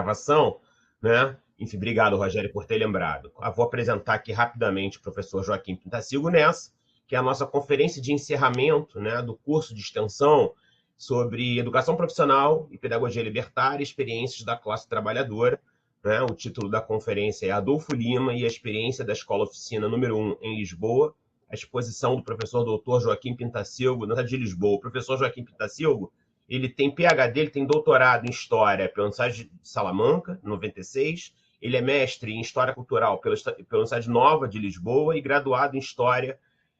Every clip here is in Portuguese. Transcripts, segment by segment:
gravação, né? Enfim, obrigado, Rogério, por ter lembrado. Eu vou apresentar aqui rapidamente o professor Joaquim Pintacilgo nessa, que é a nossa conferência de encerramento, né, do curso de extensão sobre educação profissional e pedagogia libertária, experiências da classe trabalhadora. Né? O título da conferência é Adolfo Lima e a experiência da Escola Oficina número 1 em Lisboa, a exposição do professor doutor Joaquim Pintacilgo, na cidade de Lisboa. O professor Joaquim Pintacilgo, ele tem PhD, ele tem doutorado em História pela Universidade de Salamanca, em 96. Ele é mestre em História Cultural pela Universidade Nova de Lisboa e graduado em História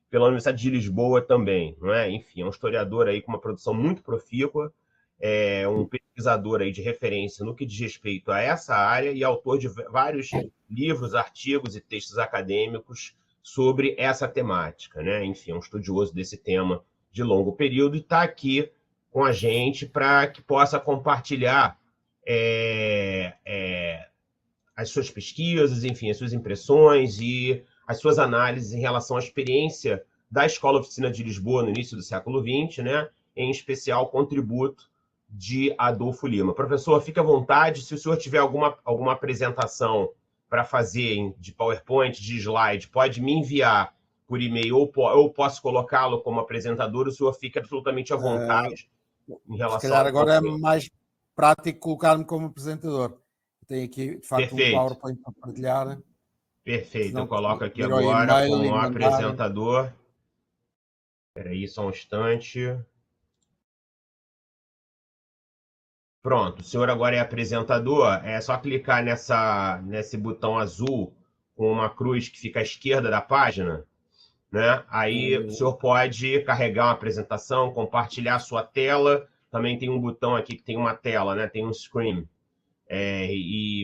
pela Universidade de Lisboa também. Não é? Enfim, é um historiador aí com uma produção muito profícua, é um pesquisador aí de referência no que diz respeito a essa área e autor de vários livros, artigos e textos acadêmicos sobre essa temática. Né? Enfim, é um estudioso desse tema de longo período e está aqui com a gente para que possa compartilhar as suas pesquisas, enfim, as suas impressões e as suas análises em relação à experiência da Escola Oficina de Lisboa no início do século XX, né? Em especial, o contributo de Adolfo Lima. Professor, fique à vontade, se o senhor tiver alguma apresentação para fazer de PowerPoint, de slide, pode me enviar por e-mail ou posso colocá-lo como apresentador, o senhor fica absolutamente à vontade em relação se calhar ao agora é documento. mais prático colocar-me como apresentador. Tenho aqui, de facto, Perfeito. um PowerPoint para partilhar. Perfeito, eu Senão, coloco aqui ir ao agora e-mail e como mandar. apresentador. Espera aí só um instante. Pronto, o senhor agora é apresentador. É só clicar nesse botão azul com uma cruz que fica à esquerda da página, né? Aí o senhor pode carregar uma apresentação, compartilhar a sua tela. Também tem um botão aqui que tem uma tela, né? Tem um screen.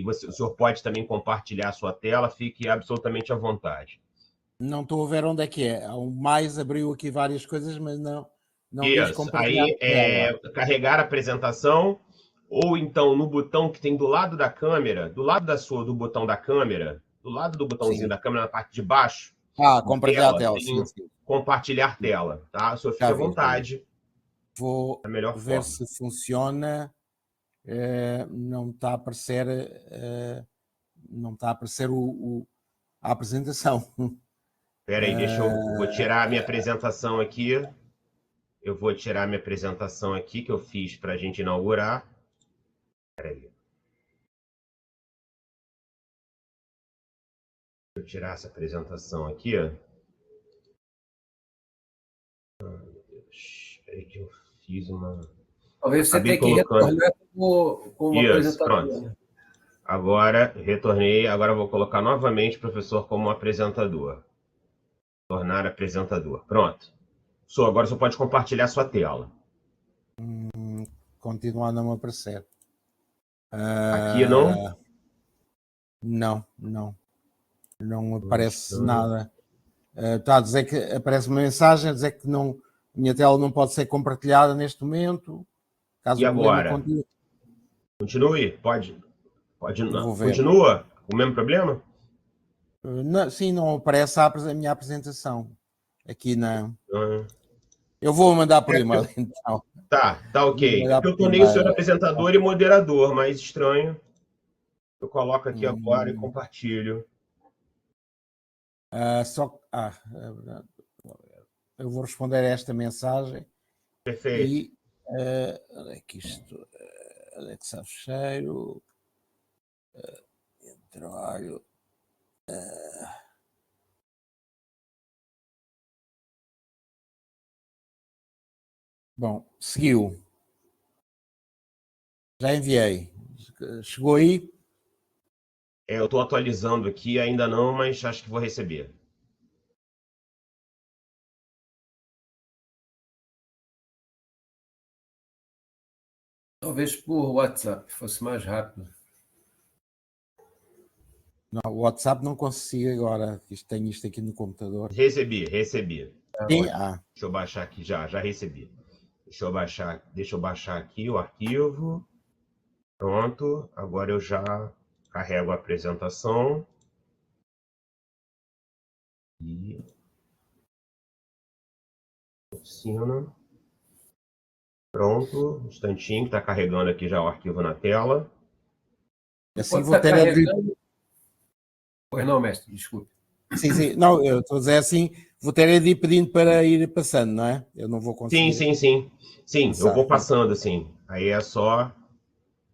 O senhor pode também compartilhar a sua tela, fique absolutamente à vontade. Não estou a ver onde é que é. O mais abriu aqui várias coisas, mas não diz Isso, compartilhar aí tela. carregar a apresentação, ou então no botão que tem do lado da câmera, do lado do botão da câmera, do lado do botãozinho Sim. da câmera na parte de baixo, Compartilhar a tela, tem sim. compartilhar tela, tá? O senhor fica Já à vi. vontade, Vou da melhor ver forma. se funciona. Não está a aparecer, não está a aparecer a apresentação. Espera aí, vou tirar a minha apresentação aqui. Eu vou tirar a minha apresentação aqui que eu fiz para a gente inaugurar. Espera aí. Deixa eu tirar essa apresentação aqui. Espera aí que eu fiz uma... Talvez você Acabei tenha que colocando... retornar como Isso, apresentador. pronto. Agora, retornei. Agora vou colocar novamente o professor como apresentador. Tornar apresentador. Pronto. Agora você pode compartilhar sua tela. Continua a não aparecer. Aqui não? Não aparece nada. Está a dizer que aparece uma mensagem a dizer que a minha tela não pode ser compartilhada neste momento. Caso E o problema agora? continue. Continue? Pode Vou não. ver. Continua? Com o mesmo problema? Sim, não aparece a minha apresentação. Aqui não. Ah, Eu vou mandar por e-mail, então. tá Vou ok. É mandar porque por eu tornei o senhor e-mail. apresentador e moderador, mas estranho. Eu coloco aqui agora e Hum, compartilho. eu vou responder a esta mensagem. Perfeito. E onde é que isto? Alexa Fecheiro. Trabalho. Bom, seguiu. Já enviei. Chegou aí? Eu estou atualizando aqui, ainda não, mas acho que vou receber. Talvez por WhatsApp fosse mais rápido. Não, o WhatsApp não consigo agora. Tenho isto aqui no computador. Recebi. Sim? Deixa eu baixar aqui já recebi. Deixa eu baixar aqui o arquivo. Pronto, agora eu já carrego a apresentação. E oficina. Pronto, um instantinho, está carregando aqui já o arquivo na tela. Assim Enquanto vou está ter a de... carregando... Pois não, mestre, desculpe. Sim. Não, eu estou a dizer assim, vou ter a de ir pedindo para ir passando, não é? Eu não vou Sim, conseguir sim, sim. Sim, eu passar. vou passando assim. Aí é só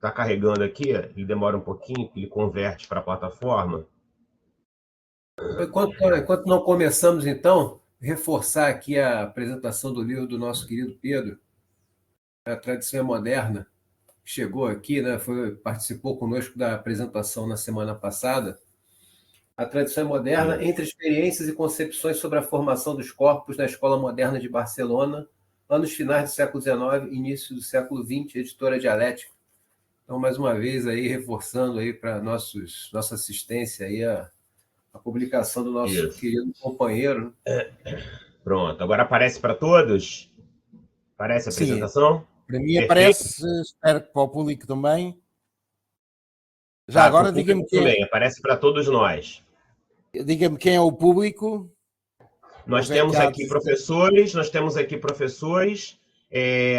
tá carregando aqui, ele demora um pouquinho, ele converte para a plataforma. Enquanto não começamos, então, reforçar aqui a apresentação do livro do nosso querido Pedro, A Tradição é Moderna. Chegou aqui, né, participou conosco da apresentação na semana passada. A Tradição é Moderna, entre experiências e concepções sobre a formação dos corpos na Escola Moderna de Barcelona, anos finais do século XIX, início do século XX, editora Dialética. Então, mais uma vez, aí, reforçando aí para nossa assistência aí a publicação do nosso Isso. querido companheiro. Pronto, agora aparece para todos? Aparece a Sim, apresentação? para mim Perfeito. aparece, espero que para o público também. Já Tá, para agora o público também, aparece para todos nós. diga-me quem é o público. Nós Onde é que temos há aqui professores,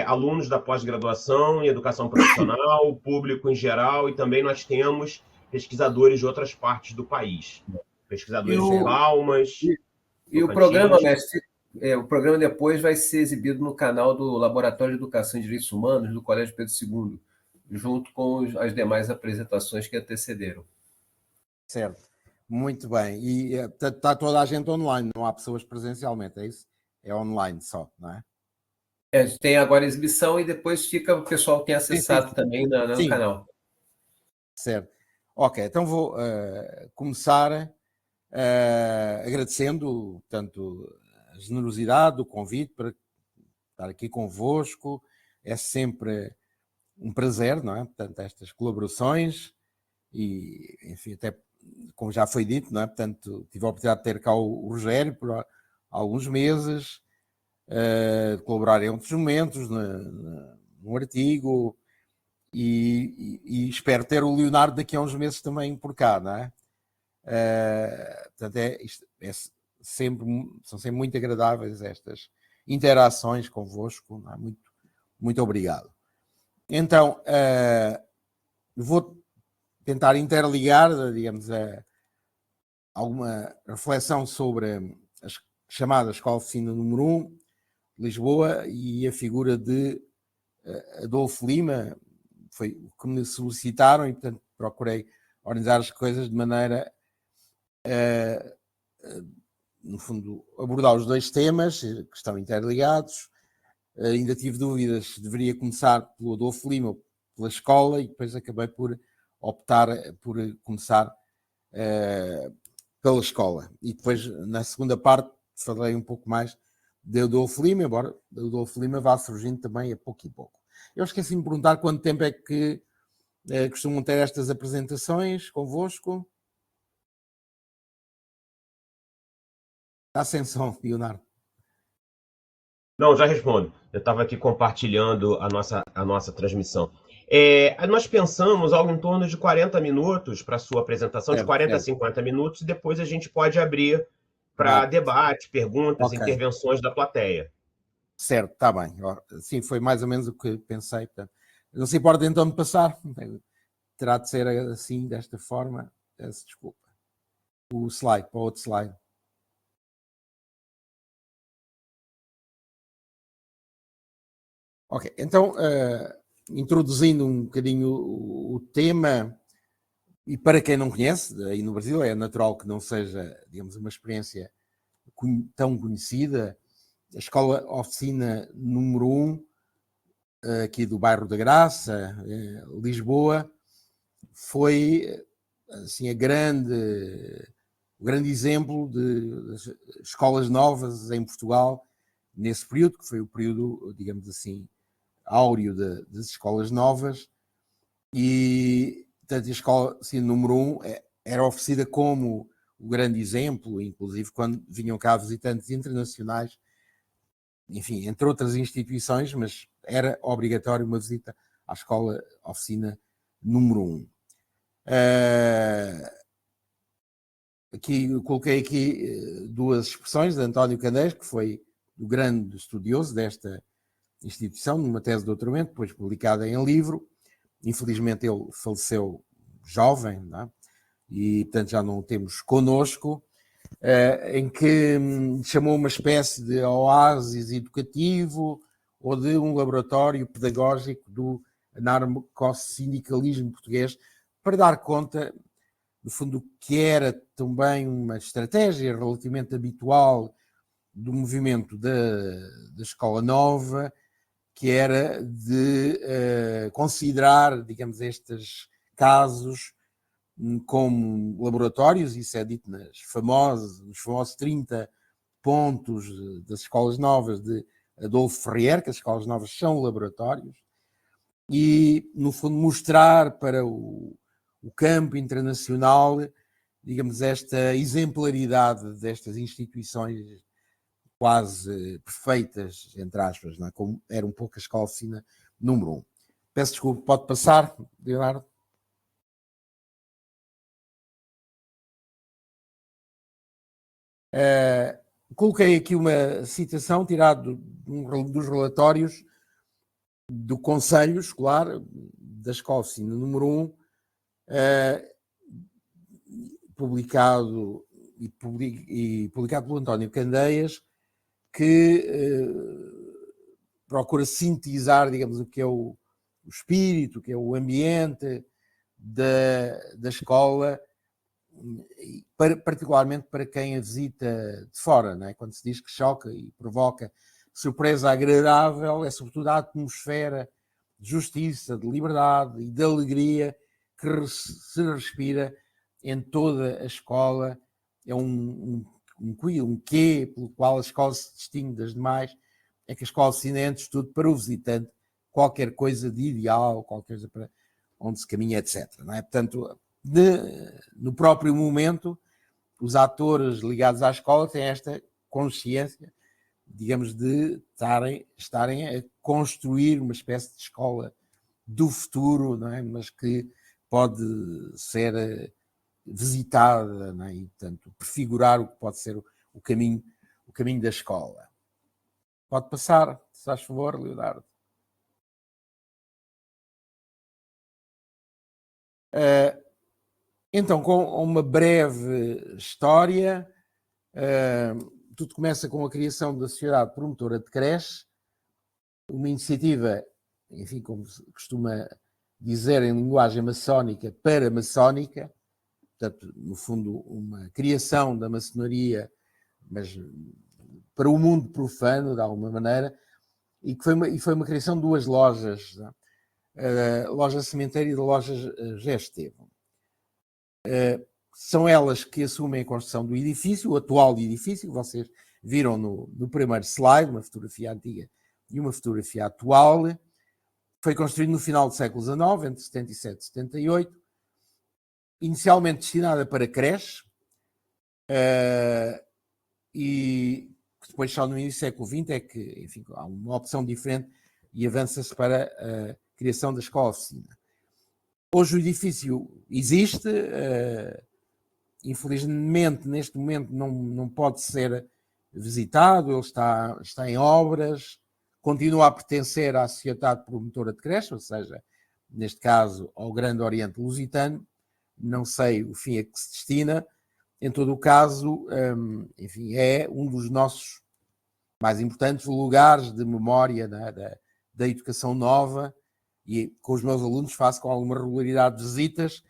alunos da pós-graduação em educação profissional, público em geral, e também nós temos pesquisadores de outras partes do país. Pesquisadores de Palmas, E o programa, Tocantins. mestre, o programa depois vai ser exibido no canal do Laboratório de Educação e Direitos Humanos do Colégio Pedro II, junto com as demais apresentações que antecederam. Certo, muito bem. E está toda a gente online, não há pessoas presencialmente, é isso? É online só, não é? Tem agora a exibição e depois fica, o pessoal tem acessado Sim. também no canal. Certo. Ok, então vou começar agradecendo, portanto, a generosidade do convite para estar aqui convosco. É sempre um prazer, não é? Portanto, estas colaborações e, enfim, até como já foi dito, não é? Portanto, tive a oportunidade de ter cá o Rogério por alguns meses, de colaborar em outros momentos, num artigo, e espero ter o Leonardo daqui a uns meses também por cá, não é? Portanto, são sempre muito agradáveis estas interações convosco, não é? Muito obrigado. Então, vou tentar interligar, digamos, alguma reflexão sobre as chamadas Escola Oficina número 1 de Lisboa e a figura de Adolfo Lima. Foi o que me solicitaram e, portanto, procurei organizar as coisas de maneira no fundo, abordar os dois temas que estão interligados. Ainda tive dúvidas se deveria começar pelo Adolfo Lima ou pela escola e depois acabei por optar por começar pela escola. E depois, na segunda parte, falei um pouco mais de Adolfo Lima, embora o Adolfo Lima vá surgindo também a pouco e pouco. Eu esqueci-me de perguntar quanto tempo é que costumam ter estas apresentações convosco. Está sem som, Leonardo. Não, já respondo. Eu estava aqui compartilhando a nossa transmissão. Nós pensamos algo em torno de 40 minutos para a sua apresentação, de 40 a 50 minutos, e depois a gente pode abrir para debate, perguntas, intervenções da plateia. Certo, está bem. Sim, foi mais ou menos o que pensei. Portanto, não se importa então de passar. Terá de ser assim, desta forma. Peço desculpa. O slide, para o outro slide. Ok, então, introduzindo um bocadinho o tema, e para quem não conhece, aí no Brasil é natural que não seja, digamos, uma experiência tão conhecida. A Escola Oficina número 1, aqui do bairro da Graça, Lisboa, foi assim, o grande exemplo de escolas novas em Portugal nesse período, que foi o período, digamos assim, áureo das escolas novas. E, portanto, a escola assim, número 1 era oferecida como o grande exemplo, inclusive quando vinham cá visitantes internacionais, enfim, entre outras instituições, mas era obrigatório uma visita à Escola Oficina número 1. Eu coloquei aqui duas expressões de António Candeias, que foi o grande estudioso desta instituição, numa tese de doutoramento, depois publicada em livro. Infelizmente ele faleceu jovem, não é? E portanto já não o temos connosco, em que chamou uma espécie de oásis educativo ou de um laboratório pedagógico do anarcossindicalismo português, para dar conta, no fundo, que era também uma estratégia relativamente habitual do movimento da Escola Nova, que era de considerar, digamos, estes casos como laboratórios. Isso é dito nos famosos 30 pontos das escolas novas de Adolfo Ferrier, que as escolas novas são laboratórios, e, no fundo, mostrar para o campo internacional, digamos, esta exemplaridade destas instituições quase perfeitas, entre aspas, não é? Como era um pouco a escola de oficina número 1. Peço desculpa, pode passar, Leonardo? Coloquei aqui uma citação tirada dos relatórios do Conselho Escolar da Escola de Oficina número 1, publicado pelo António Candeias, que procura sintetizar, digamos, o que é o espírito, o que é o ambiente da escola, particularmente para quem a visita de fora, não é? Quando se diz que choca e provoca surpresa agradável, é sobretudo a atmosfera de justiça, de liberdade e de alegria que se respira em toda a escola. É um quê pelo qual a escola se distingue das demais, é que a escola se é antes de tudo para o visitante qualquer coisa de ideal, qualquer coisa para onde se caminha, etc. Não é? Portanto, no próprio momento, os atores ligados à escola têm esta consciência, digamos, de estarem a construir uma espécie de escola do futuro, não é? Mas que pode ser visitada, não é? E, portanto, prefigurar o que pode ser o caminho da escola. Pode passar, se faz favor, Leonardo. Então, com uma breve história, tudo começa com a criação da Sociedade Promotora de Creche, uma iniciativa, enfim, como se costuma dizer em linguagem maçónica, paramaçónica, portanto, no fundo, uma criação da maçonaria, mas para o mundo profano, de alguma maneira, e foi uma criação de duas lojas, a loja Sementeiro e a loja Gé Estevão. São elas que assumem a construção do edifício, o atual edifício, que vocês viram no primeiro slide, uma fotografia antiga e uma fotografia atual. Foi construído no final do século XIX, entre 77 e 78, inicialmente destinada para creche, e depois só no início do século XX é que, enfim, há uma opção diferente e avança-se para a criação da escola-oficina. Hoje o edifício existe, infelizmente neste momento não pode ser visitado, ele está em obras, continua a pertencer à Sociedade Promotora de Creche, ou seja, neste caso ao Grande Oriente Lusitano, não sei o fim a que se destina. Em todo o caso, enfim, é um dos nossos mais importantes lugares de memória, né, da educação nova, e com os meus alunos faço com alguma regularidade visitas,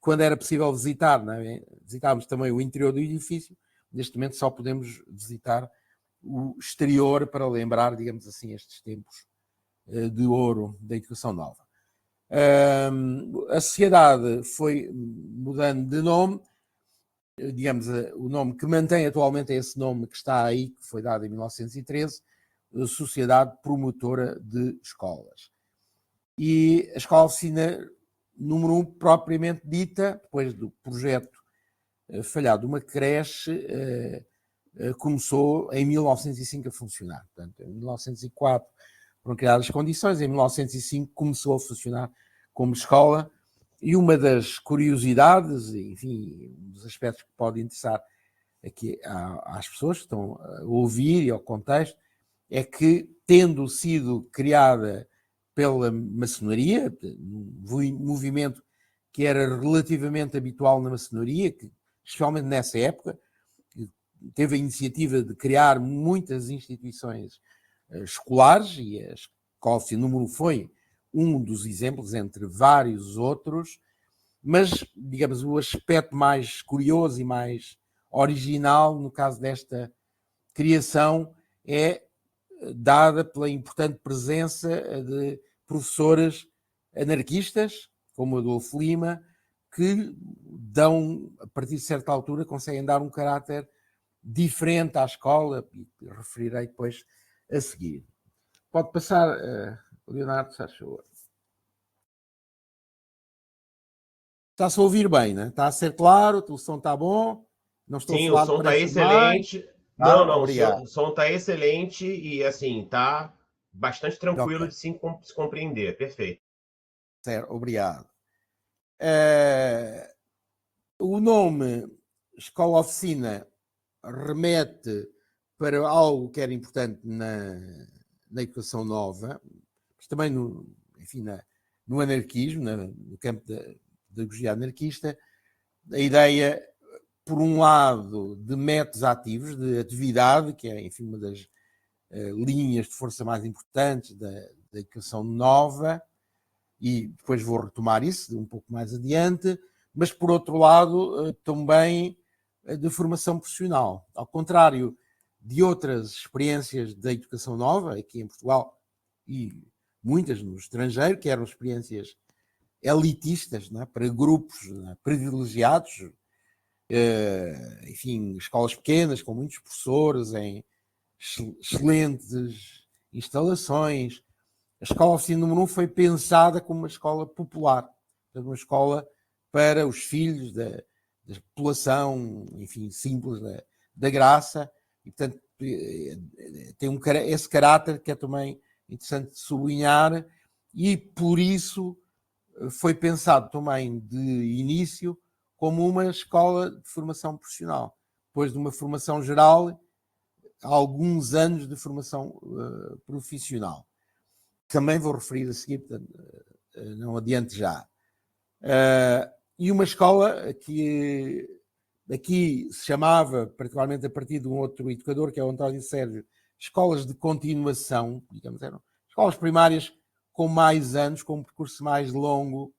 quando era possível visitar, né? Visitávamos também o interior do edifício. Neste momento só podemos visitar o exterior para lembrar, digamos assim, estes tempos de ouro da educação nova. A sociedade foi mudando de nome, digamos, o nome que mantém atualmente é esse nome que está aí, que foi dado em 1913, Sociedade Promotora de Escolas. E a escola-oficina número 1, propriamente dita, depois do projeto falhado de uma creche, começou em 1905 a funcionar. Portanto, em 1904 foram criadas as condições, em 1905 começou a funcionar como escola. E uma das curiosidades, enfim, um dos aspectos que pode interessar aqui às pessoas que estão a ouvir e ao contexto, é que, tendo sido criada pela maçonaria, um movimento que era relativamente habitual na maçonaria, que, especialmente nessa época, teve a iniciativa de criar muitas instituições escolares, e a Escola Oficina número 1 foi um dos exemplos, entre vários outros, mas, digamos, o aspecto mais curioso e mais original, no caso desta criação, é dada pela importante presença de professores anarquistas, como Adolfo Lima, que dão, a partir de certa altura, conseguem dar um caráter diferente à escola, e referirei depois a seguir. Pode passar, Leonardo, se faz favor. Está-se a ouvir bem, né? Está a ser claro, o som está bom, não estou Sim, a o falar som está depressa demais. excelente. Tá? Não, Obrigado. o som está excelente e, assim, está bastante tranquilo Ok, de se compreender. Perfeito. certo, obrigado. O nome Escola Oficina remete para algo que era importante na educação nova, mas também enfim, no anarquismo, no campo da pedagogia anarquista, a ideia, por um lado, de métodos ativos, de atividade, que é, enfim, uma das linhas de força mais importantes da educação nova, e depois vou retomar isso um pouco mais adiante, mas, por outro lado, também de formação profissional. Ao contrário de outras experiências da educação nova, aqui em Portugal e muitas no estrangeiro, que eram experiências elitistas, não é? Para grupos, não é? Privilegiados, enfim, escolas pequenas, com muitos professores, em excelentes instalações. A Escola Oficina número 1 foi pensada como uma escola popular, uma escola para os filhos da população, enfim, simples da Graça, e, portanto, tem esse caráter que é também interessante de sublinhar, e por isso foi pensado também de início como uma escola de formação profissional, depois de uma formação geral, alguns anos de formação profissional. Também vou referir a seguir, portanto, não adiante já. E uma escola que aqui se chamava, particularmente a partir de um outro educador, que é o António Sérgio, escolas de continuação, digamos, eram escolas primárias com mais anos, com um percurso mais longo,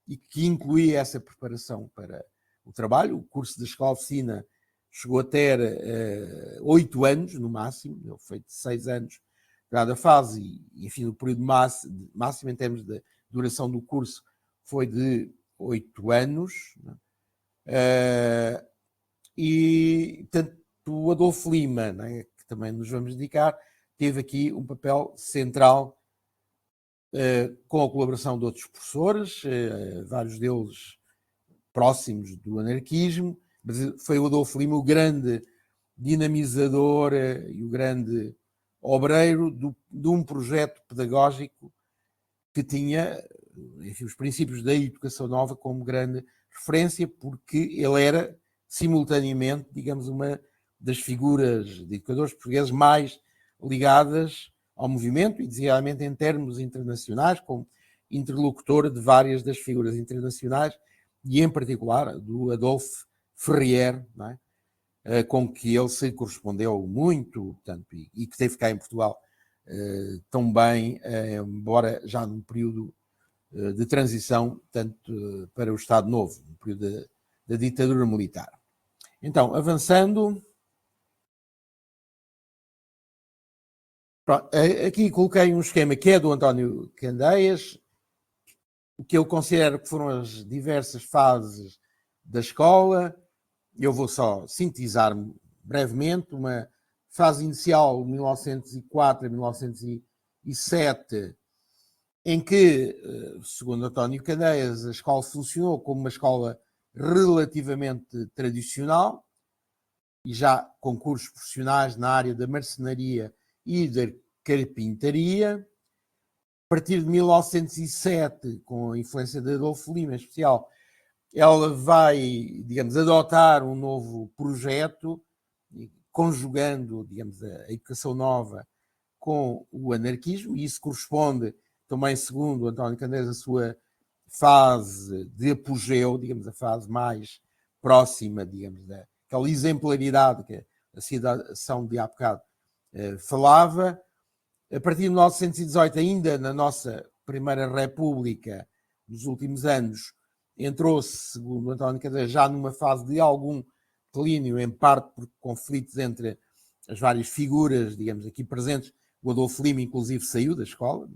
e que incluía essa preparação para o trabalho. O curso da Escola Oficina chegou a ter 8 anos, no máximo, ele foi de 6 anos cada fase, e enfim, o período máximo em termos de duração do curso foi de 8 anos. E, portanto, o Adolfo Lima, né, que também nos vamos dedicar, teve aqui um papel central com a colaboração de outros professores, vários deles próximos do anarquismo, mas foi o Adolfo Lima o grande dinamizador e o grande obreiro de um projeto pedagógico que tinha, enfim, os princípios da educação nova como grande referência, porque ele era simultaneamente, digamos, uma das figuras de educadores portugueses mais ligadas ao movimento, e designadamente em termos internacionais, como interlocutor de várias das figuras internacionais, e em particular do Adolphe Ferrier, não é? Com que ele se correspondeu muito, portanto, e que teve cá em Portugal também, embora já num período de transição, tanto para o Estado Novo, no período da ditadura militar. Então, avançando, pronto, aqui coloquei um esquema que é do António Candeias, o que eu considero que foram as diversas fases da escola. Eu vou só sintetizar brevemente. Uma fase inicial, 1904 a 1907, em que, segundo António Candeias, a escola funcionou como uma escola relativamente tradicional, e já com cursos profissionais na área da marcenaria e da carpintaria. A partir de 1907, com a influência de Adolfo Lima em especial, ela vai, digamos, adotar um novo projeto, conjugando, digamos, a educação nova com o anarquismo, e isso corresponde também, segundo António Candeias, a sua fase de apogeu, digamos, a fase mais próxima, digamos, daquela exemplaridade que a citação de há bocado falava. A partir de 1918, ainda na nossa Primeira República, nos últimos anos, entrou-se, segundo António Cadeias, já numa fase de algum declínio, em parte por conflitos entre as várias figuras, digamos, aqui presentes. O Adolfo Lima, inclusive, saiu da escola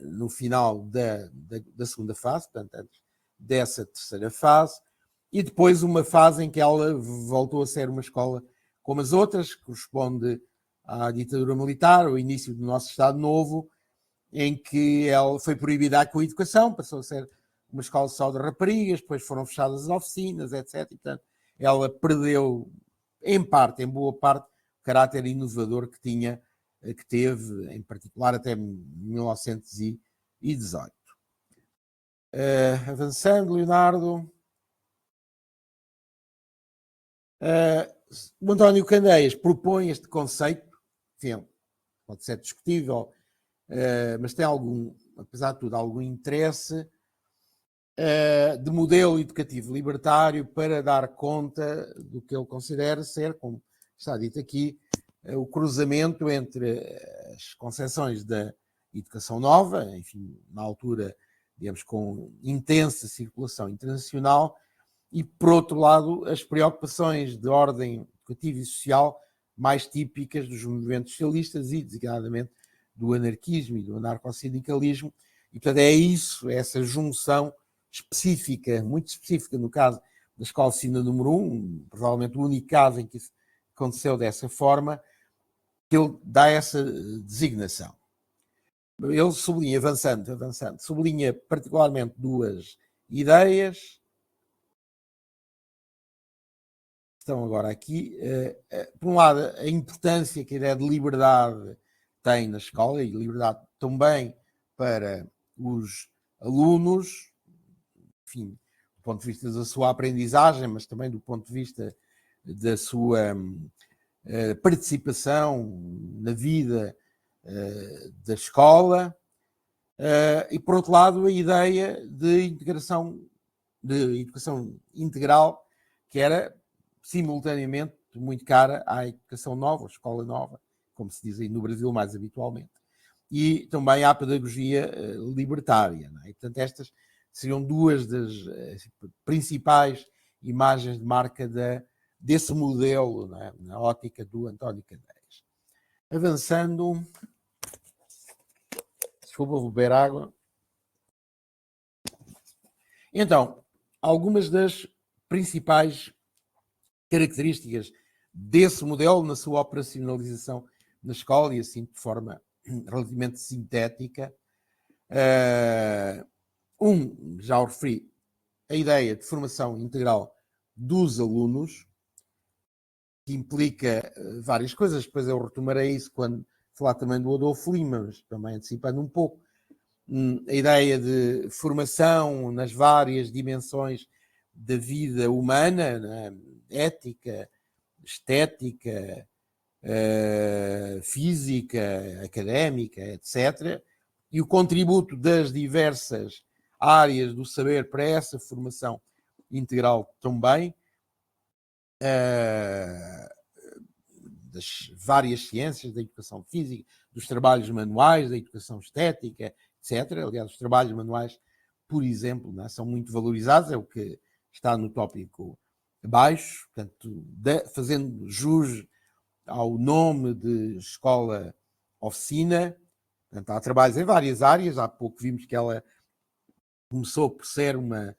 no final da segunda fase, portanto, antes dessa terceira fase, e depois uma fase em que ela voltou a ser uma escola como as outras, que corresponde à ditadura militar, o início do nosso Estado Novo, em que ela foi proibida a coeducação, passou a ser uma escola só de raparigas, depois foram fechadas as oficinas, etc. E, portanto, ela perdeu, em parte, em boa parte, o caráter inovador que teve, em particular, até 1918. Avançando, Leonardo. O António Candeias propõe este conceito, enfim, pode ser discutível, mas tem apesar de tudo, algum interesse de modelo educativo libertário para dar conta do que ele considera ser, como está dito aqui, o cruzamento entre as concepções da educação nova, enfim, na altura, digamos, com intensa circulação internacional, e, por outro lado, as preocupações de ordem educativa e social mais típicas dos movimentos socialistas e, designadamente, do anarquismo e do anarcossindicalismo. E, portanto, é isso, essa junção específica, muito específica, no caso da Escola de Oficina número 1, provavelmente o único caso em que isso aconteceu dessa forma, que ele dá essa designação. Ele sublinha, avançando, sublinha particularmente duas ideias. Estão agora aqui. Por um lado, a importância que a ideia de liberdade tem na escola, e liberdade também para os alunos, enfim, do ponto de vista da sua aprendizagem, mas também do ponto de vista da sua participação na vida da escola. E, por outro lado, a ideia de integração, de educação integral, que era simultaneamente muito cara à educação nova, à escola nova, como se diz aí no Brasil mais habitualmente, e também à pedagogia libertária. Não é? E, portanto, estas seriam duas das principais imagens de marca desse modelo, não é? Na ótica do António Candeias. Avançando, desculpa, vou beber água. Então, algumas das principais características desse modelo na sua operacionalização na escola, e assim de forma relativamente sintética. Já o referi, a ideia de formação integral dos alunos, que implica várias coisas, depois eu retomarei isso quando falar também do Adolfo Lima, mas também antecipando um pouco. A ideia de formação nas várias dimensões da vida humana, né? Ética, estética, física, académica, etc. E o contributo das diversas áreas do saber para essa formação integral também, das várias ciências, da educação física, dos trabalhos manuais, da educação estética, etc. Aliás, os trabalhos manuais, por exemplo, né, são muito valorizados, é o que está no tópico abaixo, portanto, fazendo jus ao nome de escola oficina. Portanto, há trabalhos em várias áreas. Há pouco vimos que ela começou por ser uma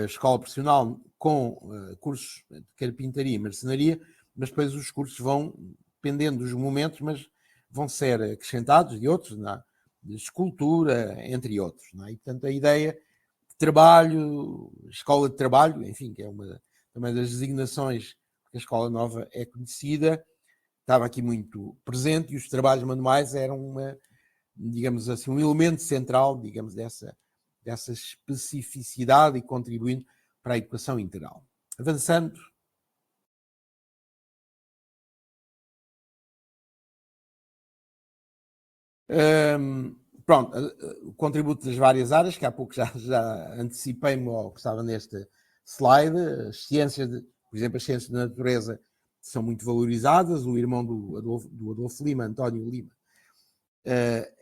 escola profissional com cursos de carpintaria e marcenaria, mas depois os cursos vão, dependendo dos momentos, mas vão ser acrescentados de outros, de escultura, entre outros. Não é? E, portanto, a ideia de trabalho, escola de trabalho, enfim, que é uma também das designações que a escola nova é conhecida, estava aqui muito presente, e os trabalhos manuais eram digamos assim, um elemento central, digamos, dessa especificidade e contribuindo para a educação integral. Avançando. Pronto, o contributo das várias áreas, que há pouco já antecipei-me ao que estava neste slide. As ciências, por exemplo, as ciências da natureza são muito valorizadas. O irmão do Adolfo Lima, António Lima,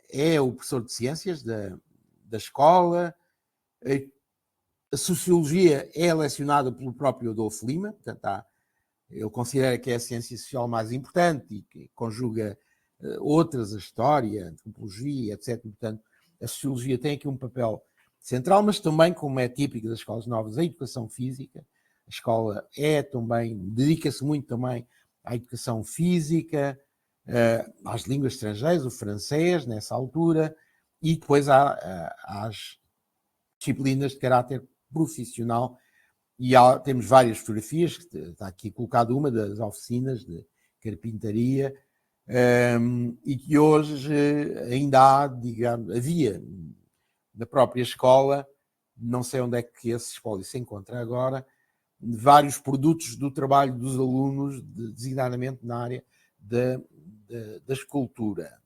é o professor de ciências da escola. A sociologia é lecionada pelo próprio Adolfo Lima, portanto, ele considera que é a ciência social mais importante e que conjuga outras, a história, a antropologia, etc. Portanto, a sociologia tem aqui um papel central, mas também, como é típico das escolas novas, a educação física. A escola dedica-se muito também à educação física, às línguas estrangeiras, o francês, nessa altura, e depois às disciplinas de caráter profissional. E temos várias fotografias, está aqui colocado uma das oficinas de carpintaria, e que hoje ainda havia na própria escola, não sei onde é que esse espólio se encontra agora, vários produtos do trabalho dos alunos, designadamente na área da escultura.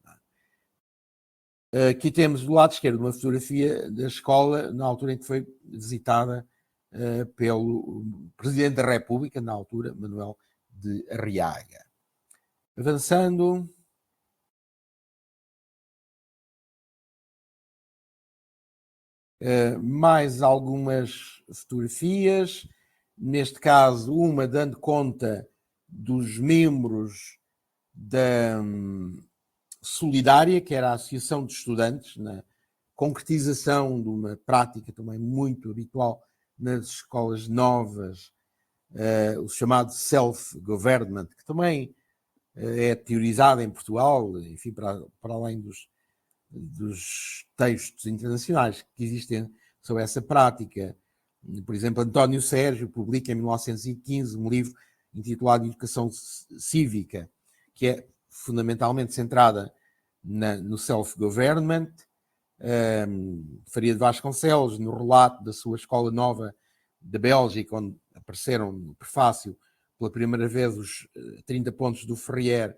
Aqui temos do lado esquerdo uma fotografia da escola na altura em que foi visitada pelo Presidente da República, na altura, Manuel de Arriaga. Avançando. Mais algumas fotografias, neste caso uma dando conta dos membros da Solidária, que era a Associação de Estudantes, na concretização de uma prática também muito habitual nas escolas novas, o chamado self-government, que também é teorizado em Portugal, enfim, para além dos textos internacionais que existem sobre essa prática. Por exemplo, António Sérgio publica em 1915 um livro intitulado Educação Cívica, que é fundamentalmente centrada no self-government. Faria de Vasconcelos, no relato da sua escola nova da Bélgica, onde apareceram no prefácio pela primeira vez os 30 pontos do Ferrier,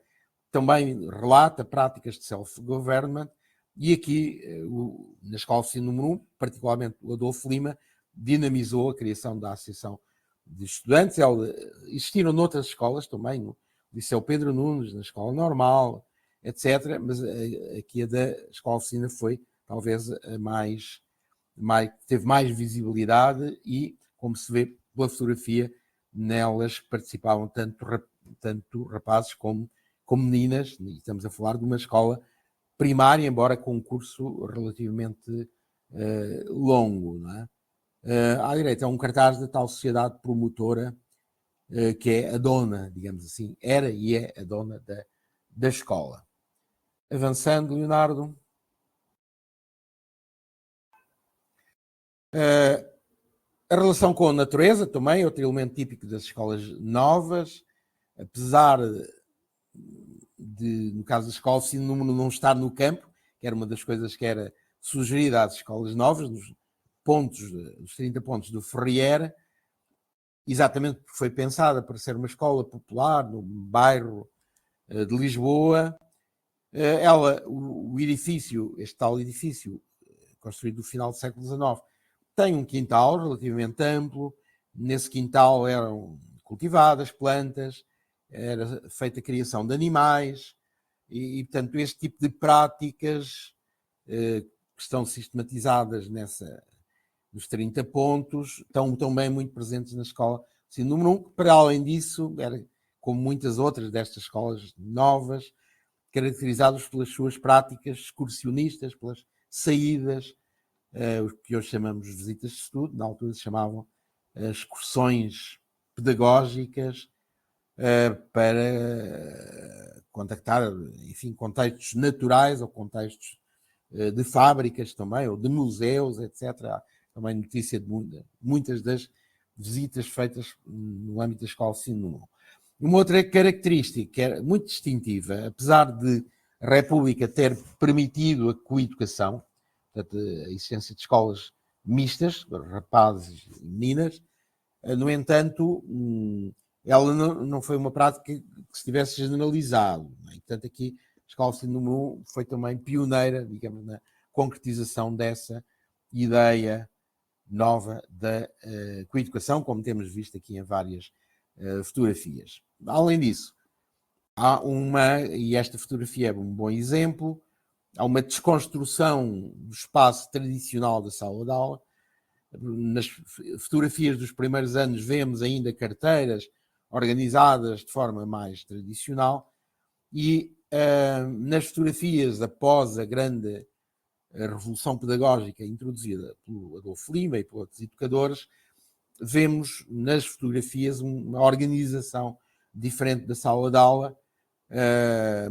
também relata práticas de self-government. E aqui, na escola de ensino número 1, particularmente o Adolfo Lima, dinamizou a criação da Associação de Estudantes. Existiram noutras escolas também, no Liceu Pedro Nunes, na Escola Normal, etc. Mas aqui a da Escola de Oficina foi talvez a teve mais visibilidade e, como se vê pela fotografia, nelas participavam tanto rapazes como meninas. E estamos a falar de uma escola primária, embora com um curso relativamente longo. Não é? À direita é um cartaz da tal sociedade promotora, que é a dona, digamos assim, era e é a dona da escola. Avançando, Leonardo. A relação com a natureza também, outro elemento típico das escolas novas, apesar de, no caso da escola de ensino número, não estar no campo, que era uma das coisas que era sugerida às escolas novas, nos 30 pontos do Ferrier, exatamente porque foi pensada para ser uma escola popular no bairro de Lisboa. O edifício, este tal edifício, construído no final do século XIX, tem um quintal relativamente amplo. Nesse quintal eram cultivadas plantas, era feita a criação de animais e portanto, este tipo de práticas que estão sistematizadas nos 30 pontos estão também muito presentes na escola ensino número 1, que para além disso, era como muitas outras destas escolas novas, caracterizadas pelas suas práticas excursionistas, pelas saídas, o que hoje chamamos de visitas de estudo, na altura se chamavam excursões pedagógicas, para contactar, enfim, contextos naturais ou contextos de fábricas também, ou de museus, etc. Há também notícia de muitas das visitas feitas no âmbito da escola de ensino. Uma outra característica que era muito distintiva, apesar de a República ter permitido a coeducação, portanto, a existência de escolas mistas, rapazes e meninas, no entanto, ela não foi uma prática que se tivesse generalizado. E, portanto, aqui a escola de ensino número 1 foi também pioneira, digamos, concretização dessa ideia nova da coeducação, como temos visto aqui em várias fotografias. Além disso, há e esta fotografia é um bom exemplo, há uma desconstrução do espaço tradicional da sala de aula. Nas fotografias dos primeiros anos vemos ainda carteiras organizadas de forma mais tradicional e nas fotografias após a grande revolução pedagógica introduzida pelo Adolfo Lima e por outros educadores, vemos nas fotografias uma organização diferente da sala de aula,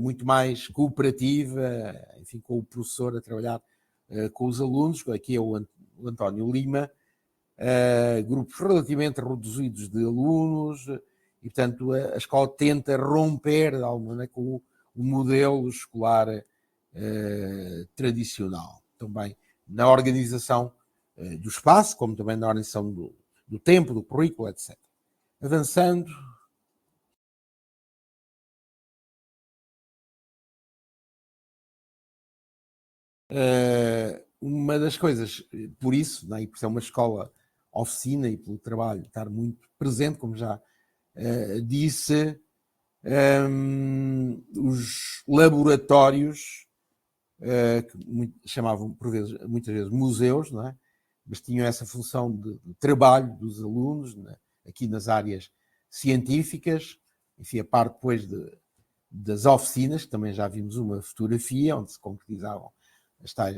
muito mais cooperativa, enfim, com o professor a trabalhar com os alunos. Aqui é o António Lima, grupos relativamente reduzidos de alunos, e portanto a escola tenta romper de alguma maneira com o modelo escolar tradicional, também na organização do espaço, como também na organização do tempo, do currículo, etc. Avançando. Uma das coisas, por isso, né, e por ser uma escola oficina e pelo trabalho estar muito presente, como já disse, os laboratórios, que chamavam por vezes, muitas vezes museus, não é? Mas tinham essa função de trabalho dos alunos, né? Aqui nas áreas científicas, enfim, a parte depois das oficinas, que também já vimos uma fotografia onde se concretizavam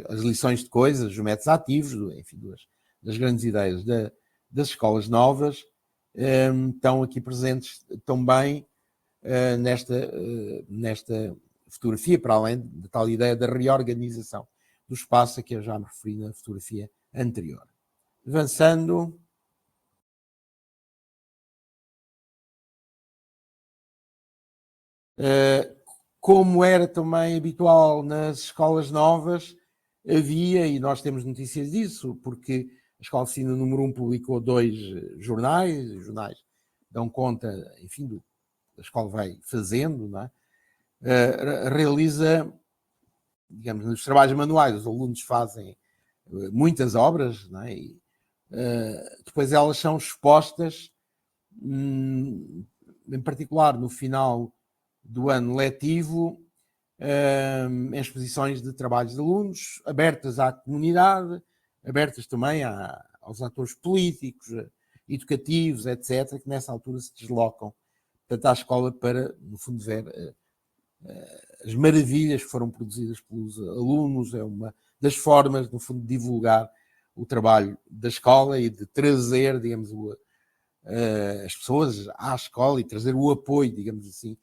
as lições de coisas, os métodos ativos, enfim, das grandes ideias das escolas novas, estão aqui presentes também nesta fotografia, para além da tal ideia da reorganização do espaço a que eu já me referi na fotografia anterior. Avançando. Como era também habitual nas escolas novas, havia, e nós temos notícias disso, porque a Escola de Oficina número 1 publicou 2 jornais, os jornais dão conta, enfim, do que a escola vai fazendo, não é? Realiza, digamos, nos trabalhos manuais, os alunos fazem muitas obras, não é? E depois elas são expostas, em particular no final do ano letivo, em exposições de trabalhos de alunos, abertas à comunidade, abertas também aos atores políticos, educativos, etc., que nessa altura se deslocam, portanto, à escola para, no fundo, ver as maravilhas que foram produzidas pelos alunos. É uma das formas, no fundo, de divulgar o trabalho da escola e de trazer, digamos, as pessoas à escola e trazer o apoio, digamos assim,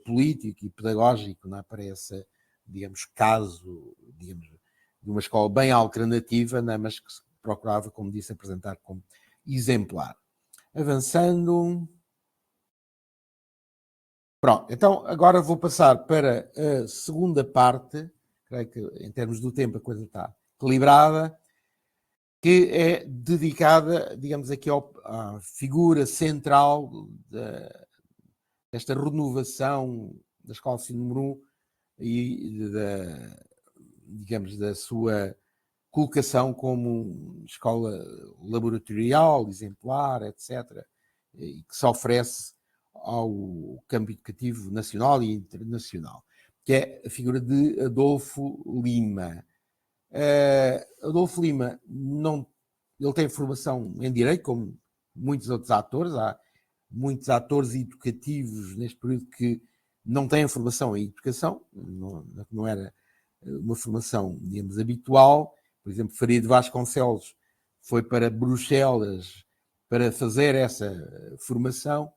político e pedagógico, não é, para esse, digamos, caso, digamos, de uma escola bem alternativa, não é, mas que se procurava, como disse, apresentar como exemplar. Avançando. Pronto, então agora vou passar para a segunda parte, creio que em termos do tempo a coisa está equilibrada, que é dedicada, digamos, aqui à figura central desta renovação da Escola de Ensino número 1 e digamos, da sua colocação como escola laboratorial, exemplar, etc., e que se oferece ao campo educativo nacional e internacional, que é a figura de Adolfo Lima. Adolfo Lima, ele tem formação em Direito, como muitos outros atores. Há muitos atores educativos neste período que não têm formação em educação, não era uma formação, digamos, habitual. Por exemplo, Faria de Vasconcelos foi para Bruxelas para fazer essa formação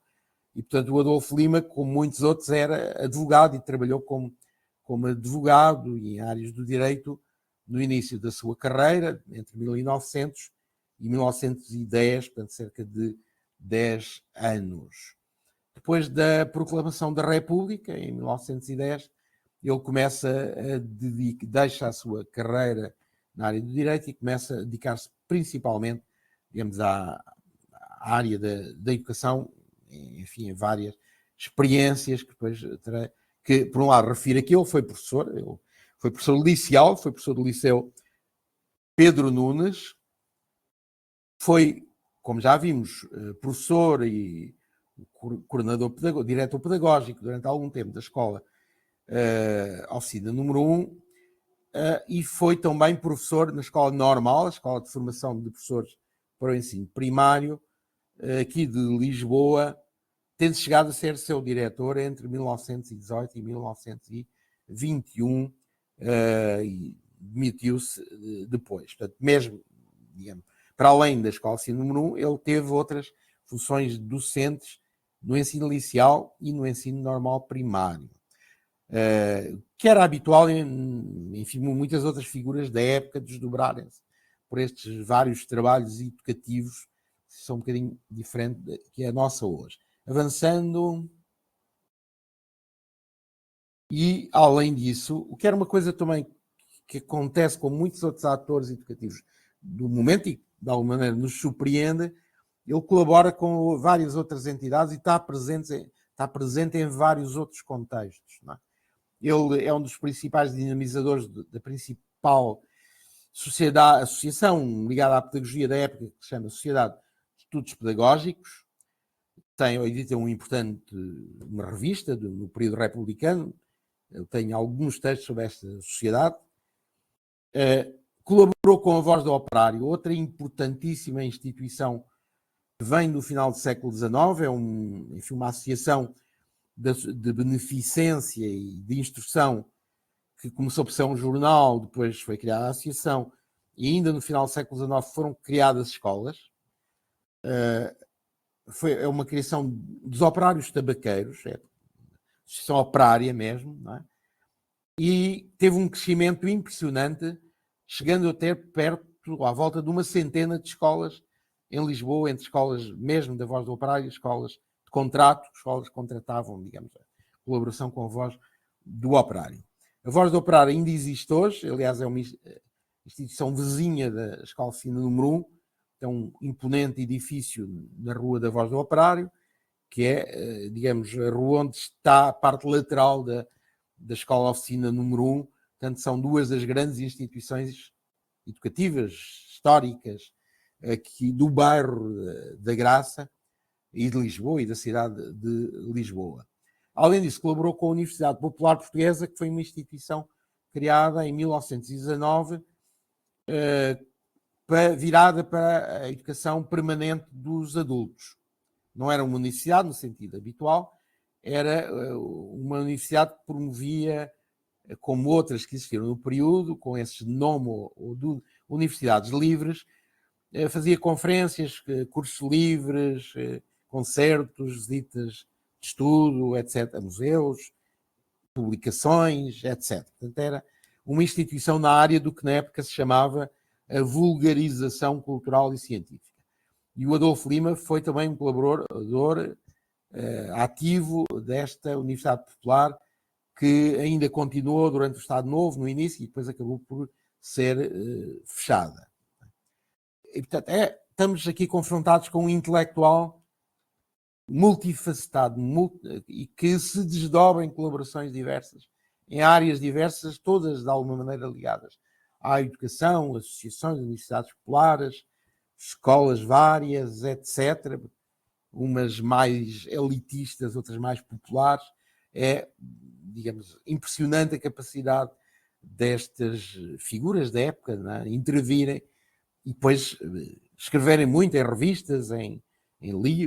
e, portanto, o Adolfo Lima, como muitos outros, era advogado e trabalhou como advogado e em áreas do direito no início da sua carreira, entre 1900 e 1910, portanto, cerca de 10 anos. Depois da proclamação da República, em 1910, ele começa deixa a sua carreira na área do direito e começa a dedicar-se principalmente, digamos, à área da educação, enfim, em várias experiências que depois terá, que por um lado refiro aqui, ele foi professor licencial, foi professor do Liceu Pedro Nunes foi, como já vimos, professor e coordenador diretor pedagógico durante algum tempo da escola Oficina número 1, e foi também professor na escola normal, a escola de formação de professores para o ensino primário, aqui de Lisboa, tendo chegado a ser seu diretor entre 1918 e 1921, e demitiu-se depois. Portanto, mesmo, digamos, para além da escola Oficina número 1, ele teve outras funções docentes no ensino inicial e no ensino normal primário. Que era habitual em muitas outras figuras da época desdobrarem-se por estes vários trabalhos educativos que são um bocadinho diferentes da que é a nossa hoje. Avançando. E, além disso, o que era uma coisa também que acontece com muitos outros atores educativos do momento e, de alguma maneira, nos surpreende, ele colabora com várias outras entidades e está presente em vários outros contextos. Não é? Ele é um dos principais dinamizadores da principal associação ligada à pedagogia da época, que se chama Sociedade de Estudos Pedagógicos. Edita uma revista no período republicano. Eu tenho alguns textos sobre esta sociedade. Colaborou com a Voz do Operário, outra importantíssima instituição que vem do final do século XIX. É uma associação de beneficência e de instrução que começou por ser um jornal, depois foi criada a associação, e ainda no final do século XIX foram criadas escolas. É uma criação dos operários tabaqueiros, associação operária mesmo, não é? E teve um crescimento impressionante, chegando a ter à volta de uma centena de escolas em Lisboa, entre escolas mesmo da Voz do Operário, escolas de contrato, escolas que contratavam, digamos, a colaboração com a Voz do Operário. A Voz do Operário ainda existe hoje, aliás, é uma instituição vizinha da Escola Oficina número 1, é um imponente edifício na Rua da Voz do Operário, que é, digamos, a rua onde está a parte lateral da Escola Oficina número 1. Portanto, são duas das grandes instituições educativas, históricas, aqui do bairro da Graça e de Lisboa e da cidade de Lisboa. Além disso, colaborou com a Universidade Popular Portuguesa, que foi uma instituição criada em 1919, virada para a educação permanente dos adultos. Não era uma universidade no sentido habitual, era uma universidade que promovia, como outras que existiram no período, com esse nome ou de universidades livres, fazia conferências, cursos livres, concertos, visitas de estudo, etc., museus, publicações, etc. Portanto, era uma instituição na área do que na época se chamava a vulgarização cultural e científica. E o Adolfo Lima foi também um colaborador ativo desta Universidade Popular, que ainda continuou durante o Estado Novo, no início, e depois acabou por ser fechada. E, portanto, estamos aqui confrontados com um intelectual multifacetado e que se desdobra em colaborações diversas, em áreas diversas, todas de alguma maneira ligadas à educação, associações, universidades populares, escolas várias, etc. Umas mais elitistas, outras mais populares. É, digamos, impressionante a capacidade destas figuras da época, não é? Intervirem e depois escreverem muito em revistas,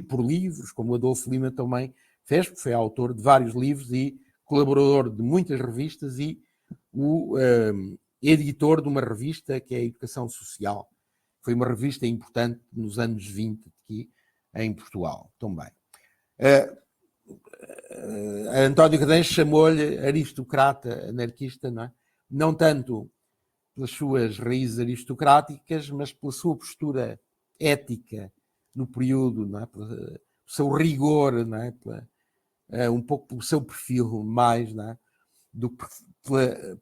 por livros, como o Adolfo Lima também fez, porque foi autor de vários livros e colaborador de muitas revistas e o editor de uma revista que é a Educação Social. Foi uma revista importante nos anos 20 aqui em Portugal também. António Guimarães chamou-lhe aristocrata anarquista, não é? Não tanto pelas suas raízes aristocráticas, mas pela sua postura ética no período, não é? Pelo seu rigor, não é? Um pouco pelo seu perfil mais, não é? Do que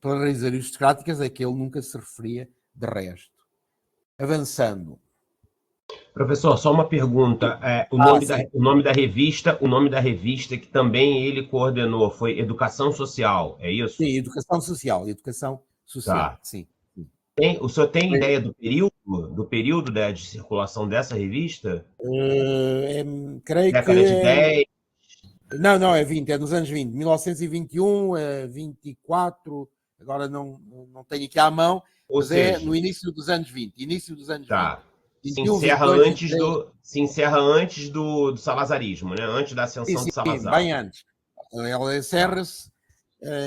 pelas raízes aristocráticas, a que ele nunca se referia de resto. Avançando. Professor, só uma pergunta. O nome da revista que também ele coordenou foi Educação Social, é isso? Sim, Educação Social, tá. sim. O senhor tem ideia do período, né, de circulação dessa revista? Creio que Década de 10? não, é 20, é dos anos 20, 1921, 24, agora não tenho aqui à mão, Ou mas é seja, no início dos anos 20, início dos anos 20. tá. 21, 22, 23, Se encerra antes do salazarismo, né? Antes da sim, ascensão sim, de Salazar. bem antes. Ela Tá. encerra-se,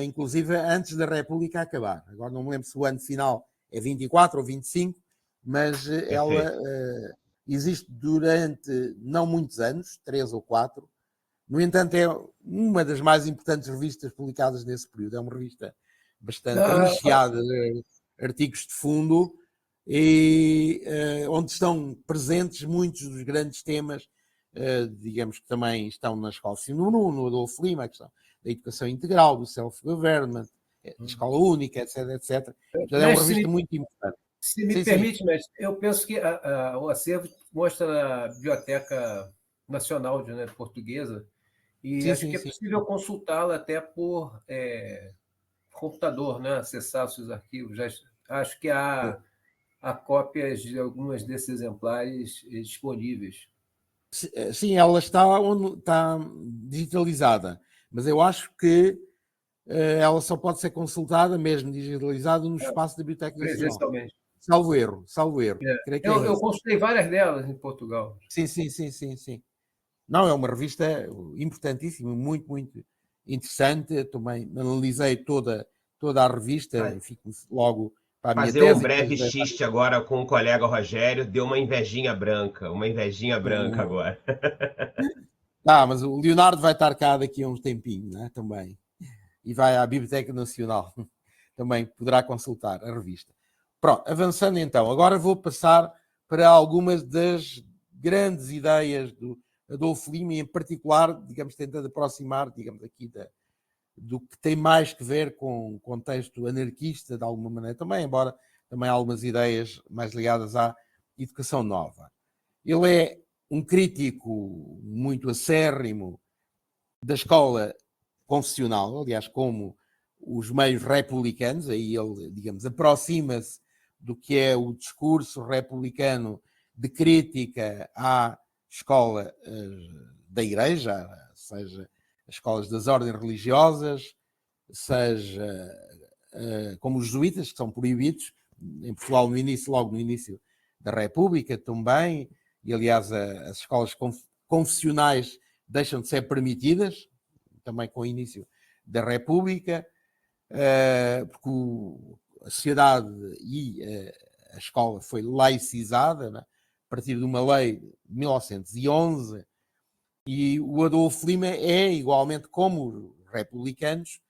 inclusive, antes da República acabar. Agora não me lembro se o ano final é 24 ou 25, mas ela Perfeito. existe durante não muitos anos, 3 ou 4. No entanto, é uma das mais importantes revistas publicadas nesse período. É uma revista bastante Ah, recheada de artigos de fundo e onde estão presentes muitos dos grandes temas, digamos que também estão na escola no Adolfo Lima, a questão da educação integral, do self-government, da escola única, etc, etc. Portanto, é uma mestre, revista muito importante. se me Sim, sim. permite, mestre, eu penso que o acervo mostra na Biblioteca Nacional Portuguesa e Sim, acho sim, que é sim. possível consultá-la até por computador, né? Acessar os seus arquivos. Acho que há cópias de algumas desses exemplares disponíveis. Sim, ela está digitalizada, mas eu acho que ela só pode ser consultada, mesmo digitalizada, no espaço da Biblioteca Nacional. Presencialmente. Salvo erro. É. Creio que é Eu isso. consultei várias delas em Portugal. Sim, sim, sim, sim, sim. Não, é uma revista importantíssima, muito, muito interessante. Eu também analisei toda a revista e fico logo para a minha Fazer um tese. breve xiste agora com o colega Rogério, deu uma invejinha branca agora. Mas o Leonardo vai estar cá daqui a uns tempinhos, né? Também. E vai à Biblioteca Nacional. Também poderá consultar a revista. Pronto, avançando então. Agora vou passar para algumas das grandes ideias do Adolfo Lima, e em particular, digamos, tentando aproximar, digamos, aqui do que tem mais que ver com o contexto anarquista, de alguma maneira também, embora também há algumas ideias mais ligadas à educação nova. Ele é um crítico muito acérrimo da escola confessional, aliás, como os meios republicanos, aí ele, digamos, aproxima-se do que é o discurso republicano de crítica à escola da Igreja, seja as escolas das ordens religiosas, seja como os jesuítas, que são proibidos, em Portugal logo no início da República também, e aliás as escolas confessionais deixam de ser permitidas, também com o início da República, porque a sociedade e a escola foi laicizada, né, a partir de uma lei de 1911, e o Adolfo Lima é, igualmente como os republicanos,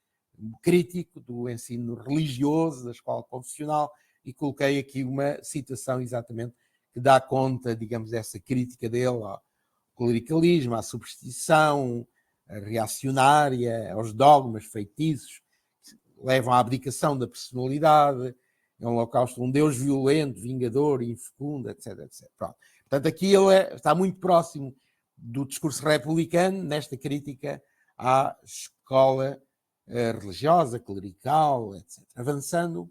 crítico do ensino religioso, da escola confessional, e coloquei aqui uma citação exatamente que dá conta, digamos, dessa crítica dele ao clericalismo, à superstição, à reacionária, aos dogmas feitiços, que levam à abdicação da personalidade, é um holocausto, um Deus violento, vingador, infecundo, etc, etc. Pronto. Portanto, aqui ele está muito próximo do discurso republicano nesta crítica à escola religiosa, clerical, etc. Avançando.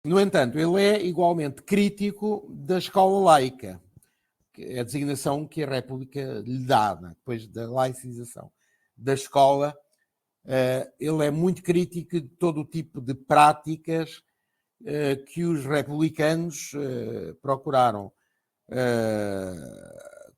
No entanto, ele é igualmente crítico da escola laica, que é a designação que a República lhe dá, né? Depois da laicização da escola. Ele é muito crítico de todo o tipo de práticas que os republicanos procuraram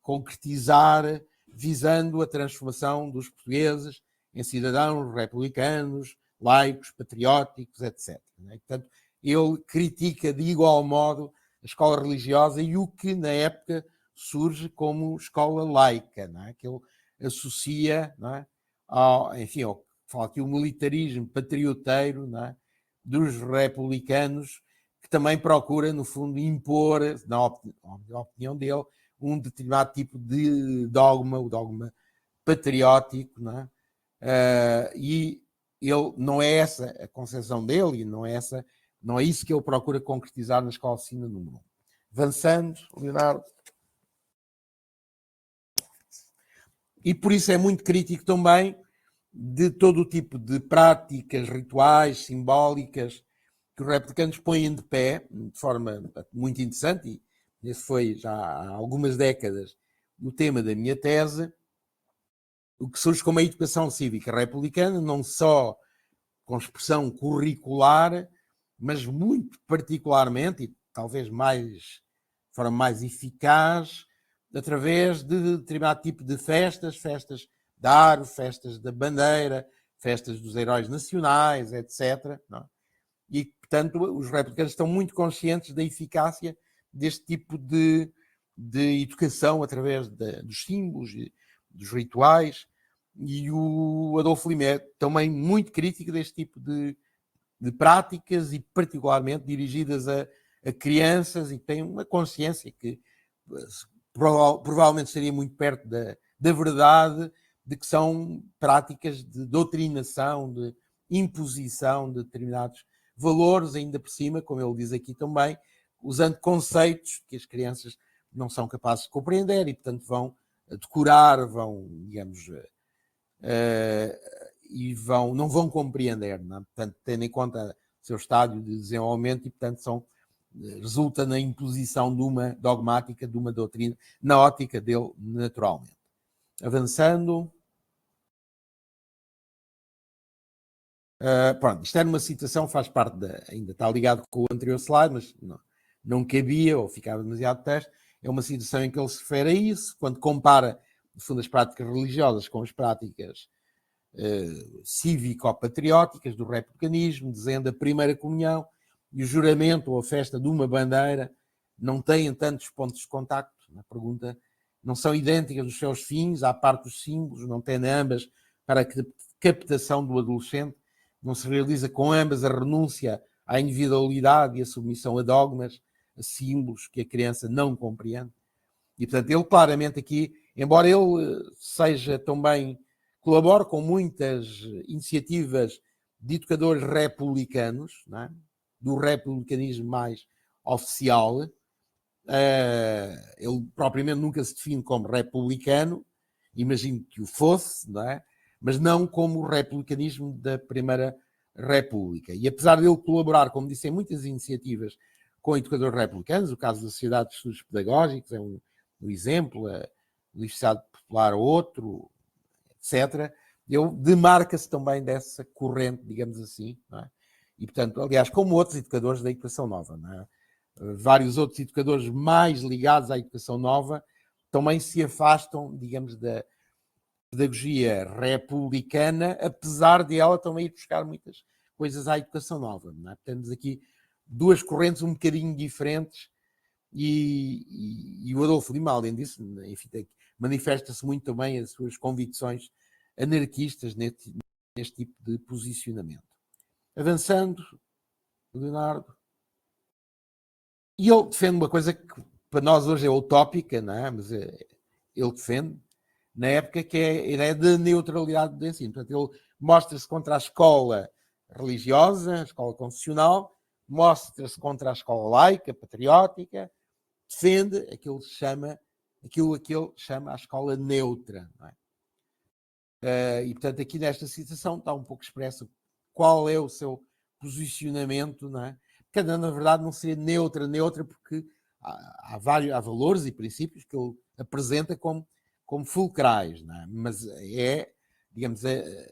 concretizar, visando a transformação dos portugueses em cidadãos republicanos, laicos, patrióticos, etc. Portanto, ele critica de igual modo a escola religiosa e o que na época surge como escola laica, não é? Que ele associa, não é? Enfim, fala aqui o militarismo patrioteiro, não é? Dos republicanos, que também procura, no fundo, impor, na opinião dele, um determinado tipo de dogma, o dogma patriótico, não é? E ele não é essa a concepção dele, e não é isso que ele procura concretizar na escola de ensino número 1. Avançando, Leonardo. E por isso é muito crítico também de todo o tipo de práticas rituais, simbólicas, que os republicanos põem de pé, de forma muito interessante, e esse foi já há algumas décadas o tema da minha tese, o que surge como a educação cívica republicana, não só com expressão curricular, mas muito particularmente, e talvez de forma mais eficaz, através de determinado tipo de festas da árvore, festas da bandeira, festas dos heróis nacionais, etc. Não é? E, portanto, os republicanos estão muito conscientes da eficácia deste tipo de educação através dos símbolos, dos rituais, e o Adolfo Lima é também muito crítico deste tipo de práticas e particularmente dirigidas a crianças, e tem uma consciência que provavelmente estaria muito perto da verdade, de que são práticas de doutrinação, de imposição de determinados valores, ainda por cima, como ele diz aqui também, usando conceitos que as crianças não são capazes de compreender e, portanto, vão decorar, vão, digamos, e não vão compreender, não é? Portanto, tendo em conta o seu estádio de desenvolvimento, e, portanto, resulta na imposição de uma dogmática, de uma doutrina, na ótica dele, naturalmente. Avançando. Pronto, isto era uma citação, faz parte ainda está ligado com o anterior slide, mas não cabia ou ficava demasiado texto. É uma citação em que ele se refere a isso, quando compara, no fundo, as práticas religiosas com as práticas cívico-patrióticas do republicanismo, dizendo a primeira comunhão e o juramento ou a festa de uma bandeira não têm tantos pontos de contacto. Na pergunta, não são idênticas nos seus fins, à parte dos símbolos, não têm ambas para a captação do adolescente, não se realiza com ambas a renúncia à individualidade e a submissão a dogmas, a símbolos que a criança não compreende. E, portanto, ele claramente aqui, embora ele seja também, colabore com muitas iniciativas de educadores republicanos, não é? Do republicanismo mais oficial, ele propriamente nunca se define como republicano, imagino que o fosse, não é? Mas não como o republicanismo da Primeira República. E apesar de ele colaborar, como disse, em muitas iniciativas com educadores republicanos, o caso da Sociedade de Estudos Pedagógicos é um exemplo, a Universidade Popular outro, etc., ele demarca-se também dessa corrente, digamos assim, não é? E, portanto, aliás, como outros educadores da educação nova, não é? Vários outros educadores mais ligados à educação nova também se afastam, digamos, da pedagogia republicana, apesar de ela também ir buscar muitas coisas à educação nova. Não é? Temos aqui duas correntes um bocadinho diferentes e o Adolfo Lima, além disso, enfim, manifesta-se muito também as suas convicções anarquistas neste tipo de posicionamento. Avançando, Leonardo. E ele defende uma coisa que para nós hoje é utópica, não é? Mas ele defende, na época, que é a ideia de neutralidade do ensino. Portanto, ele mostra-se contra a escola religiosa, a escola confessional, mostra-se contra a escola laica, patriótica, defende aquilo que ele chama a escola neutra. Não é? E, portanto, aqui nesta citação está um pouco expresso qual é o seu posicionamento, não é? Que na verdade não seria neutra, porque há valores e princípios que ele apresenta como fulcrais, não é? Mas digamos,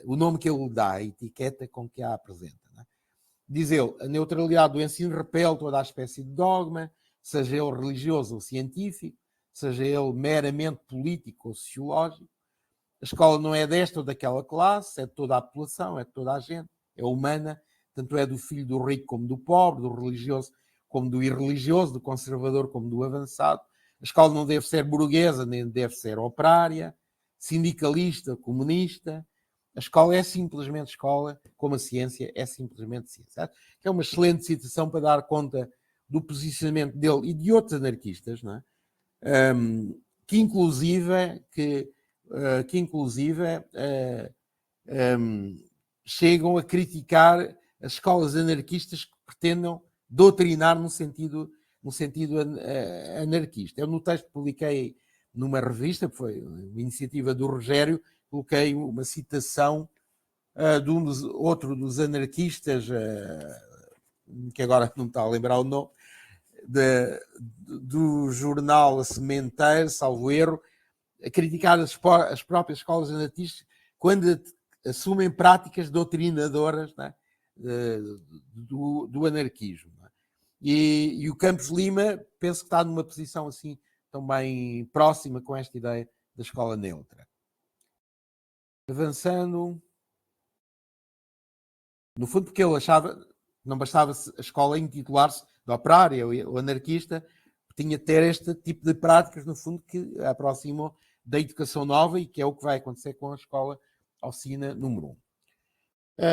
o nome que ele dá, a etiqueta com que a apresenta. Não é? Diz ele, a neutralidade do ensino repele toda a espécie de dogma, seja ele religioso ou científico, seja ele meramente político ou sociológico. A escola não é desta ou daquela classe, é de toda a população, é de toda a gente, é humana, tanto é do filho do rico como do pobre, do religioso como do irreligioso, do conservador como do avançado. A escola não deve ser burguesa, nem deve ser operária, sindicalista, comunista. A escola é simplesmente escola, como a ciência é simplesmente ciência. É uma excelente citação para dar conta do posicionamento dele e de outros anarquistas, não é? Que inclusive chegam a criticar as escolas anarquistas que pretendam doutrinar no sentido anarquista. Eu no texto que publiquei numa revista, que foi uma iniciativa do Rogério, coloquei uma citação outro dos anarquistas, que agora não me está a lembrar o nome, do jornal A Sementeira, salvo erro, a criticar as próprias escolas anarquistas quando assumem práticas doutrinadoras, né, do anarquismo. Né? E o Campos Lima, penso que está numa posição assim também próxima com esta ideia da escola neutra. Avançando, no fundo, porque ele achava que não bastava a escola intitular-se de operária ou anarquista, tinha de ter este tipo de práticas, no fundo, que aproximam da educação nova e que é o que vai acontecer com a escola oficina número 1.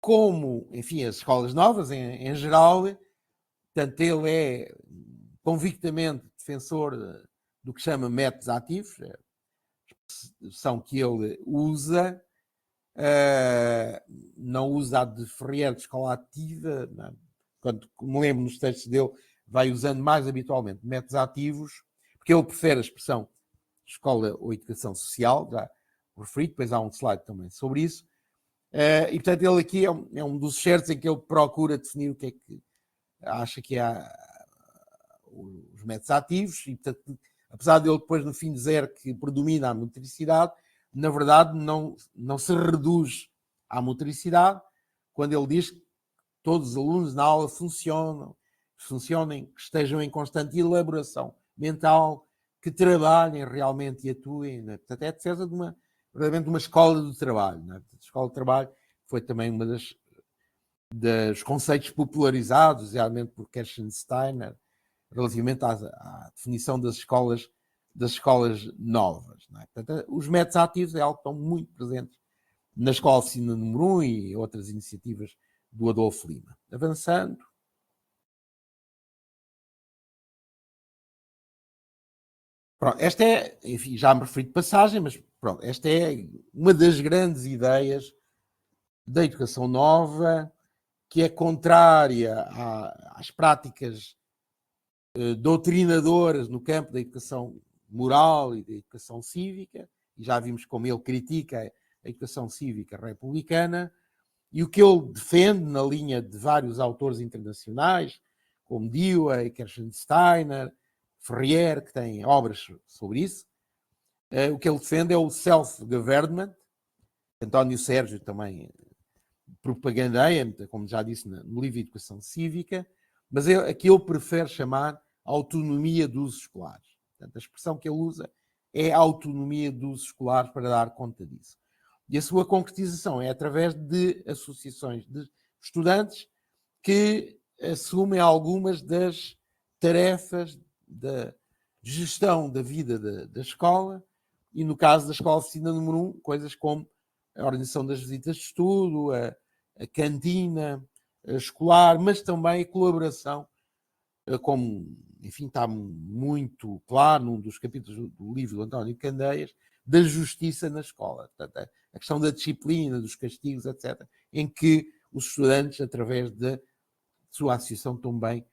Como, enfim, as escolas novas, em geral, portanto, ele é convictamente defensor do que chama métodos ativos, são que ele usa, não usa a de Ferrier de escola ativa, não. Quando me lembro nos textos dele, vai usando mais habitualmente métodos ativos, porque ele prefere a expressão escola ou educação social, já referi, depois há um slide também sobre isso. E portanto ele aqui é um dos certos em que ele procura definir o que é que acha que há os métodos ativos, e portanto, apesar de ele depois no fim dizer que predomina a motricidade, na verdade não se reduz à motricidade quando ele diz que todos os alunos na aula funcionem, que estejam em constante elaboração mental, que trabalhem realmente e atuem. Né? Portanto, é a defesa de uma escola do trabalho. Né? A escola do trabalho foi também uma dos conceitos popularizados, realmente por Kerstensteiner, relativamente à definição das escolas novas. Não é? Portanto, os métodos ativos é algo que estão muito presentes na Escola Oficina número 1 e outras iniciativas do Adolfo Lima. Avançando. Pronto, esta é, enfim, já me referi de passagem, mas pronto, esta é uma das grandes ideias da educação nova, que é contrária às práticas doutrinadoras no campo da educação moral e da educação cívica, e já vimos como ele critica a educação cívica republicana, e o que ele defende na linha de vários autores internacionais, como Dewey, Kerstensteiner, Ferrier, que têm obras sobre isso, o que ele defende é o self-government. António Sérgio também propagandeia, como já disse no livro Educação Cívica, mas aqui ele prefere chamar autonomia de usos escolares. Portanto, a expressão que ele usa é autonomia de usos escolares para dar conta disso. E a sua concretização é através de associações de estudantes que assumem algumas das tarefas da gestão da vida da escola, e no caso da escola oficina número 1, coisas como a organização das visitas de estudo, a cantina escolar, mas também a colaboração, como, enfim, está muito claro num dos capítulos do livro do António Candeias, da justiça na escola. Portanto, a questão da disciplina, dos castigos, etc., em que os estudantes, através da sua associação, também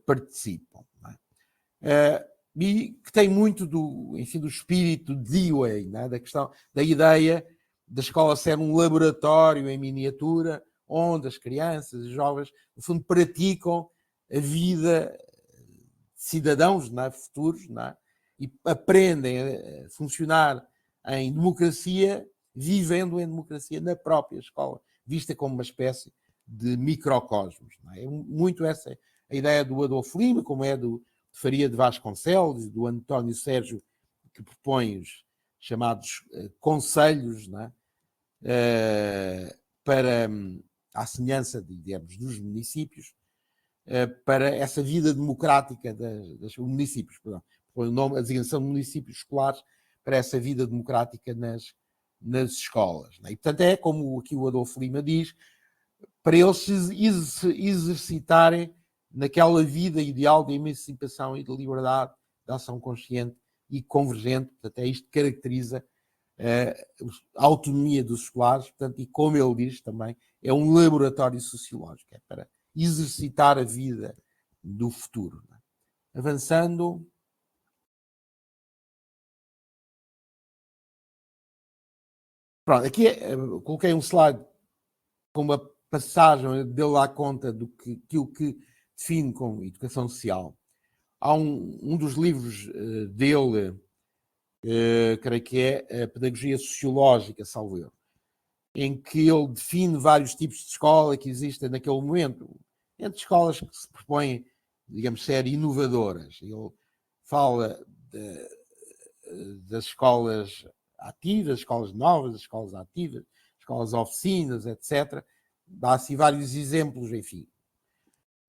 participam. Não é? E que tem muito do espírito de Dewey, não é? Da questão, da ideia da escola ser um laboratório em miniatura, onde as crianças e jovens, no fundo, praticam a vida de cidadãos, não é? Futuros, não é? E aprendem a funcionar em democracia, vivendo em democracia na própria escola, vista como uma espécie de microcosmos. Não é? É muito essa a ideia do Adolfo Lima, como é do Faria de Vasconcelos, do António Sérgio, que propõe os chamados conselhos, não é? Para à semelhança, digamos, dos municípios, para essa vida democrática dos municípios, perdão, põe o nome, a designação de municípios escolares para essa vida democrática nas escolas. Não é? E, portanto, é como aqui o Adolfo Lima diz, para eles se exercitarem naquela vida ideal de emancipação e de liberdade, de ação consciente e convergente. Portanto, é isto que caracteriza a autonomia dos escolares, portanto, e como ele diz também, é um laboratório sociológico, é para exercitar a vida do futuro. Avançando. Pronto, aqui coloquei um slide com uma passagem onde deu lá conta do que define como educação social. Há um dos livros dele, creio que é a Pedagogia Sociológica, salvo erro, em que ele define vários tipos de escola que existem naquele momento, entre escolas que se propõem, digamos, ser inovadoras. Ele fala das escolas ativas, escolas novas, escolas ativas, escolas oficinas, etc. Dá assim vários exemplos, enfim,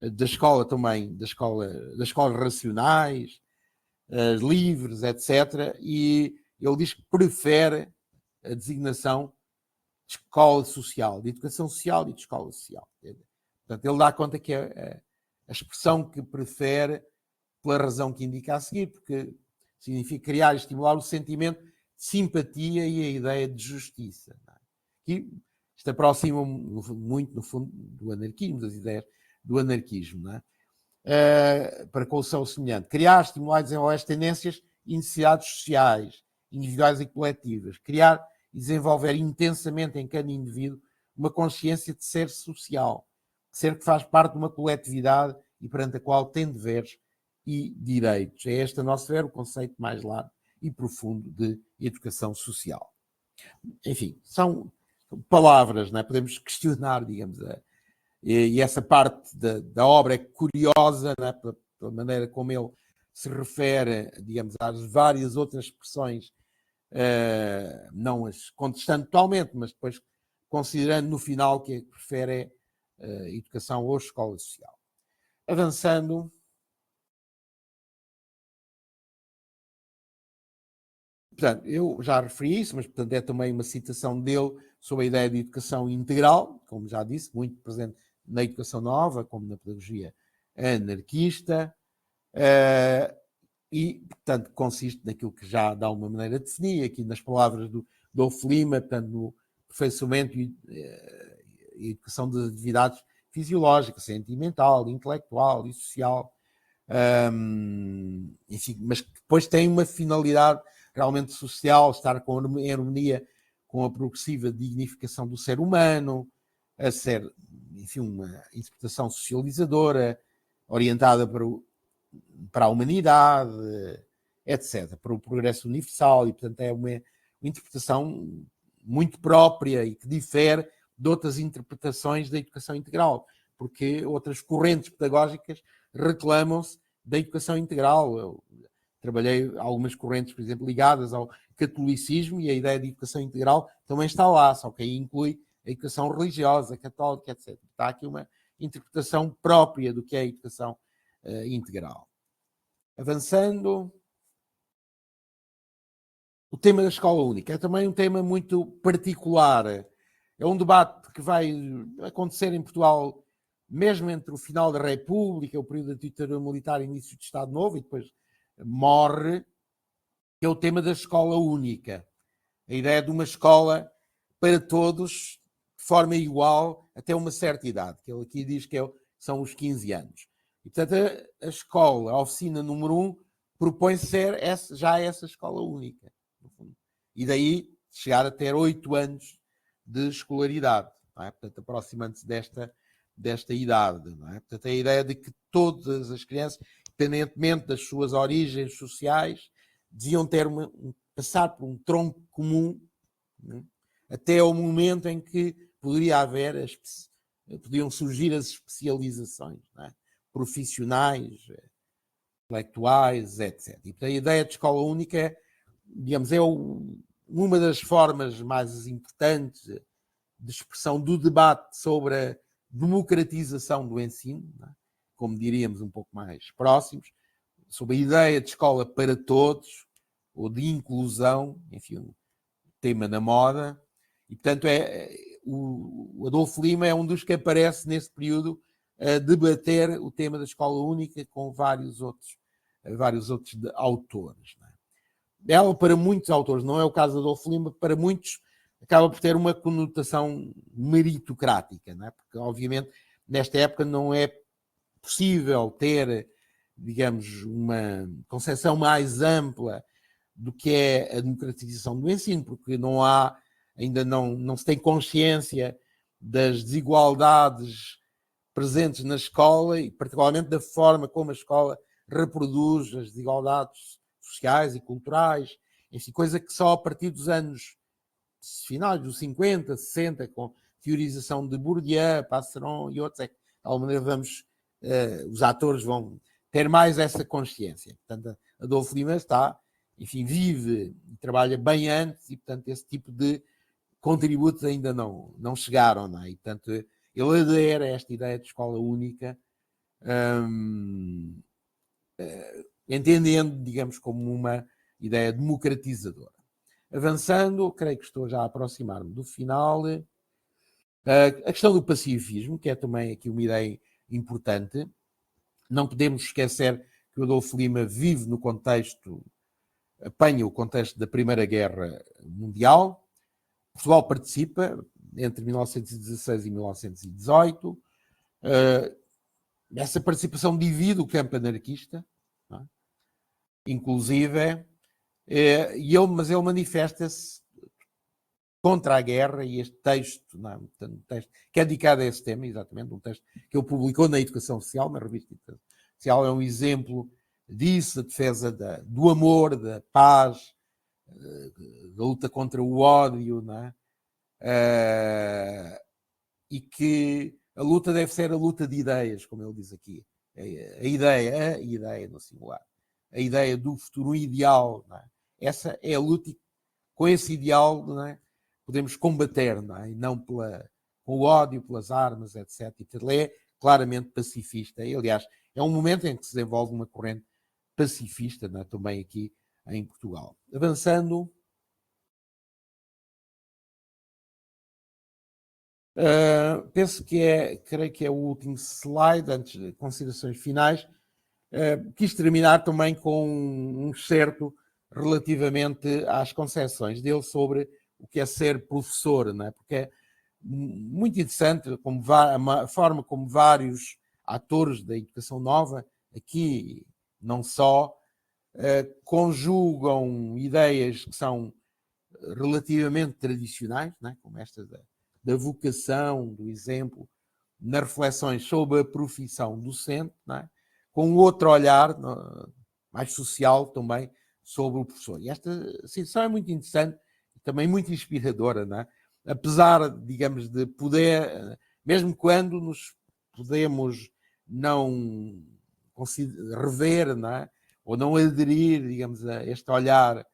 da escola também, das escolas racionais, livres, etc. E ele diz que prefere a designação de escola social, de educação social e de escola social. Portanto, ele dá conta que é a expressão que prefere pela razão que indica a seguir, porque significa criar e estimular o sentimento de simpatia e a ideia de justiça. E isto aproxima muito, no fundo, do anarquismo, das ideias do anarquismo, não é? Para com o seu semelhante. Criar, estimular e desenvolver as tendências e necessidades sociais, individuais e coletivas. Criar e desenvolver intensamente em cada indivíduo uma consciência de ser social, de ser que faz parte de uma coletividade e perante a qual tem deveres e direitos. É este, a nosso ver, o conceito mais largo e profundo de educação social. Enfim, são palavras, não é? Podemos questionar, digamos, e essa parte da obra é curiosa, não é? Pela maneira como ele se refere, digamos, às várias outras expressões, não as contestando totalmente, mas depois considerando no final que prefere educação ou escola social. Avançando. Portanto, eu já referi isso, mas portanto, é também uma citação dele sobre a ideia de educação integral, como já disse, muito presente na educação nova, como na pedagogia anarquista, e, portanto, consiste naquilo que já de alguma maneira defini, aqui nas palavras do Adolfo Lima, portanto, no aperfeiçoamento e educação de atividades fisiológicas, sentimental, intelectual e social, enfim, mas que depois tem uma finalidade realmente social, estar em harmonia com a progressiva dignificação do ser humano, a ser, enfim, uma interpretação socializadora, orientada para a humanidade, etc., para o progresso universal, e, portanto, é uma interpretação muito própria e que difere de outras interpretações da educação integral, porque outras correntes pedagógicas reclamam-se da educação integral. Eu trabalhei algumas correntes, por exemplo, ligadas ao catolicismo, e a ideia de educação integral também está lá, só que aí inclui a educação religiosa, católica, etc. Está aqui uma interpretação própria do que é a educação integral. Avançando. O tema da escola única é também um tema muito particular. É um debate que vai acontecer em Portugal mesmo entre o final da República, o período da ditadura militar e início de Estado Novo, e depois morre, que é o tema da escola única. A ideia de uma escola para todos, de forma igual, até uma certa idade, que ele aqui diz que são os 15 anos. E, portanto, a escola, a oficina número 1, propõe ser já essa escola única. E daí chegar a ter 8 anos de escolaridade, não é? Portanto, aproximando-se desta idade, não é? Portanto, a ideia de que todas as crianças, independentemente das suas origens sociais, deviam ter passar por um tronco comum, não é? Até ao momento em que podiam surgir as especializações, não é? Profissionais, intelectuais, etc. E, portanto, a ideia de escola única é, digamos, uma das formas mais importantes de expressão do debate sobre a democratização do ensino, não é? Como diríamos um pouco mais próximos, sobre a ideia de escola para todos, ou de inclusão, enfim, um tema na moda. E, portanto, o Adolfo Lima é um dos que aparece nesse período a debater o tema da escola única com vários outros autores. Não é? Ela, para muitos autores, não é o caso do Adolfo Lima, para muitos acaba por ter uma conotação meritocrática, não é? Porque, obviamente, nesta época não é possível ter, digamos, uma concepção mais ampla do que é a democratização do ensino, porque não há ainda não se tem consciência das desigualdades presentes na escola e particularmente da forma como a escola reproduz as desigualdades sociais e culturais, enfim, coisa que só a partir dos anos finais dos 50, 60, com teorização de Bourdieu, Passeron e outros, é que de alguma maneira os atores vão ter mais essa consciência. Portanto, Adolfo Lima vive e trabalha bem antes e, portanto, esse tipo de contributos ainda não chegaram, não é? E, portanto, ele adere a esta ideia de escola única, entendendo, digamos, como uma ideia democratizadora. Avançando, creio que estou já a aproximar-me do final. A questão do pacifismo, que é também aqui uma ideia importante. Não podemos esquecer que o Adolfo Lima vive no contexto, apanha o contexto da Primeira Guerra Mundial. Portugal participa entre 1916 e 1918. Essa participação divide o campo anarquista, não é? Inclusive, mas ele manifesta-se contra a guerra, e este texto, um texto que é dedicado a esse tema, exatamente, um texto que ele publicou na Educação Social, na revista Educação Social, é um exemplo disso, a defesa do amor, da paz, da luta contra o ódio, não é? E que a luta deve ser a luta de ideias, como ele diz aqui. A ideia no singular. A ideia do futuro, um ideal. Não é? Essa é a luta, com esse ideal, não é? Podemos combater, não é? E não com o ódio, pelas armas, etc. E ele é claramente pacifista. E, aliás, é um momento em que se desenvolve uma corrente pacifista, não é? Também aqui em Portugal. Avançando. Penso creio que é o último slide, antes de considerações finais. Quis terminar também com um excerto relativamente às concepções dele sobre o que é ser professor, não é? Porque é muito interessante a forma como vários atores da educação nova, aqui não só, conjugam ideias que são relativamente tradicionais, não é? Como esta da vocação, do exemplo, nas reflexões sobre a profissão docente, não é? Com outro olhar mais social também sobre o professor. E esta situação é muito interessante e também muito inspiradora, não é? Apesar, digamos, de poder, mesmo quando nos podemos não rever, não é? Ou não aderir, digamos, a este olhar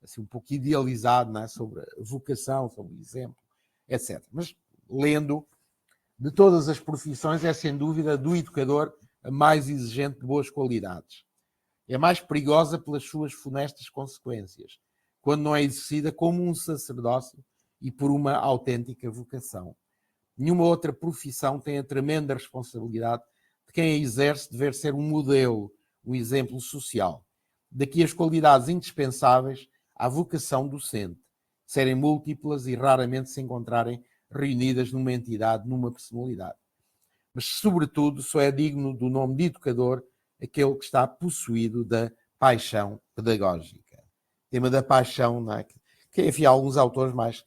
assim, um pouco idealizado, não é? Sobre a vocação, sobre o exemplo, etc. Mas, lendo, de todas as profissões, é sem dúvida do educador a mais exigente de boas qualidades. É mais perigosa pelas suas funestas consequências, quando não é exercida como um sacerdócio e por uma autêntica vocação. Nenhuma outra profissão tem a tremenda responsabilidade de quem a exerce dever ser um modelo, um exemplo social. Daqui as qualidades indispensáveis à vocação docente, serem múltiplas e raramente se encontrarem reunidas numa entidade, numa personalidade. Mas, sobretudo, só é digno do nome de educador aquele que está possuído da paixão pedagógica. O tema da paixão, não é? Que enfim, alguns autores mais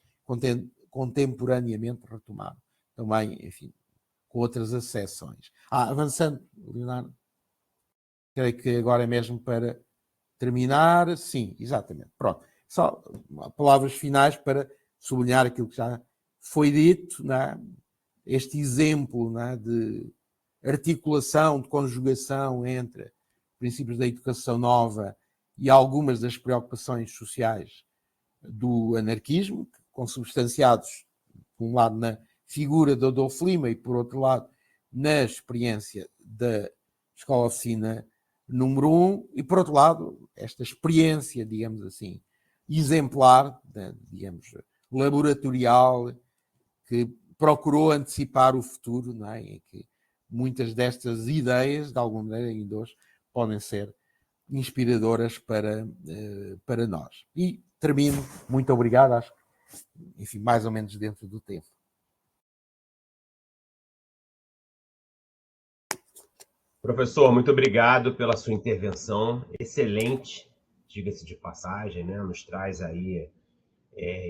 contemporaneamente retomaram. Também, enfim, com outras acessões. Avançando, Leonardo, creio que agora é mesmo para terminar. Sim, exatamente. Pronto. Só palavras finais para sublinhar aquilo que já foi dito, não é? Este exemplo, não é? De articulação, de conjugação entre princípios da educação nova e algumas das preocupações sociais do anarquismo, consubstanciados, por um lado, na figura de Adolfo Lima e, por outro lado, na experiência da Escola Oficina número 1, e, por outro lado, esta experiência, digamos assim, exemplar, digamos, laboratorial, que procurou antecipar o futuro, não é? Em que muitas destas ideias, de alguma maneira, ainda hoje, podem ser inspiradoras para nós. E termino. Muito obrigado. Acho que, enfim, mais ou menos dentro do tempo. Professor, muito obrigado pela sua intervenção. Excelente, diga-se de passagem, né? Nos traz aí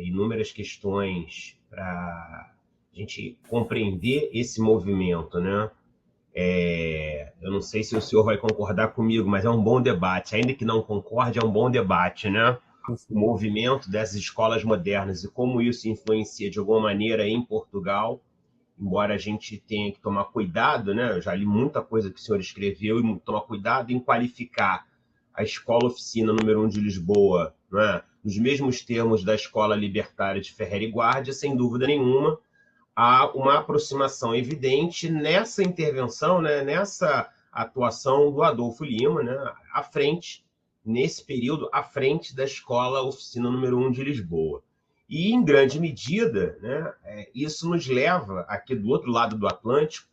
inúmeras questões para a gente compreender esse movimento, né? Eu não sei se o senhor vai concordar comigo, mas é um bom debate. Ainda que não concorde, é um bom debate, né? O movimento dessas escolas modernas e como isso influencia de alguma maneira em Portugal, embora a gente tenha que tomar cuidado, né? Eu já li muita coisa que o senhor escreveu e tomar cuidado em qualificar a escola oficina número 1 de Lisboa, né? Nos mesmos termos da escola libertária de Ferrer e Guardia, sem dúvida nenhuma, há uma aproximação evidente nessa intervenção, né? Nessa atuação do Adolfo Lima, né? À frente, nesse período, à frente da escola oficina número 1 de Lisboa. E, em grande medida, né, isso nos leva, aqui do outro lado do Atlântico,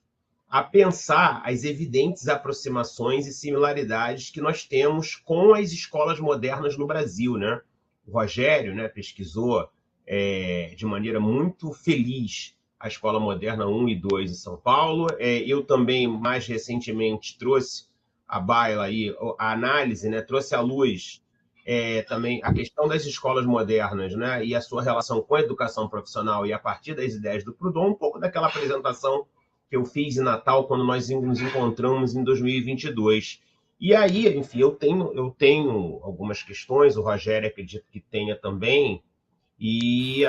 a pensar as evidentes aproximações e similaridades que nós temos com as escolas modernas no Brasil, né? O Rogério, né, pesquisou de maneira muito feliz a Escola Moderna 1 e 2 em São Paulo. Eu também, mais recentemente, trouxe à baila aí a análise, né, trouxe à luz também a questão das escolas modernas, né, e a sua relação com a educação profissional, e a partir das ideias do Proudhon, um pouco daquela apresentação que eu fiz em Natal, quando nós nos encontramos em 2022. E aí, enfim, eu tenho algumas questões, o Rogério acredito que tenha também, e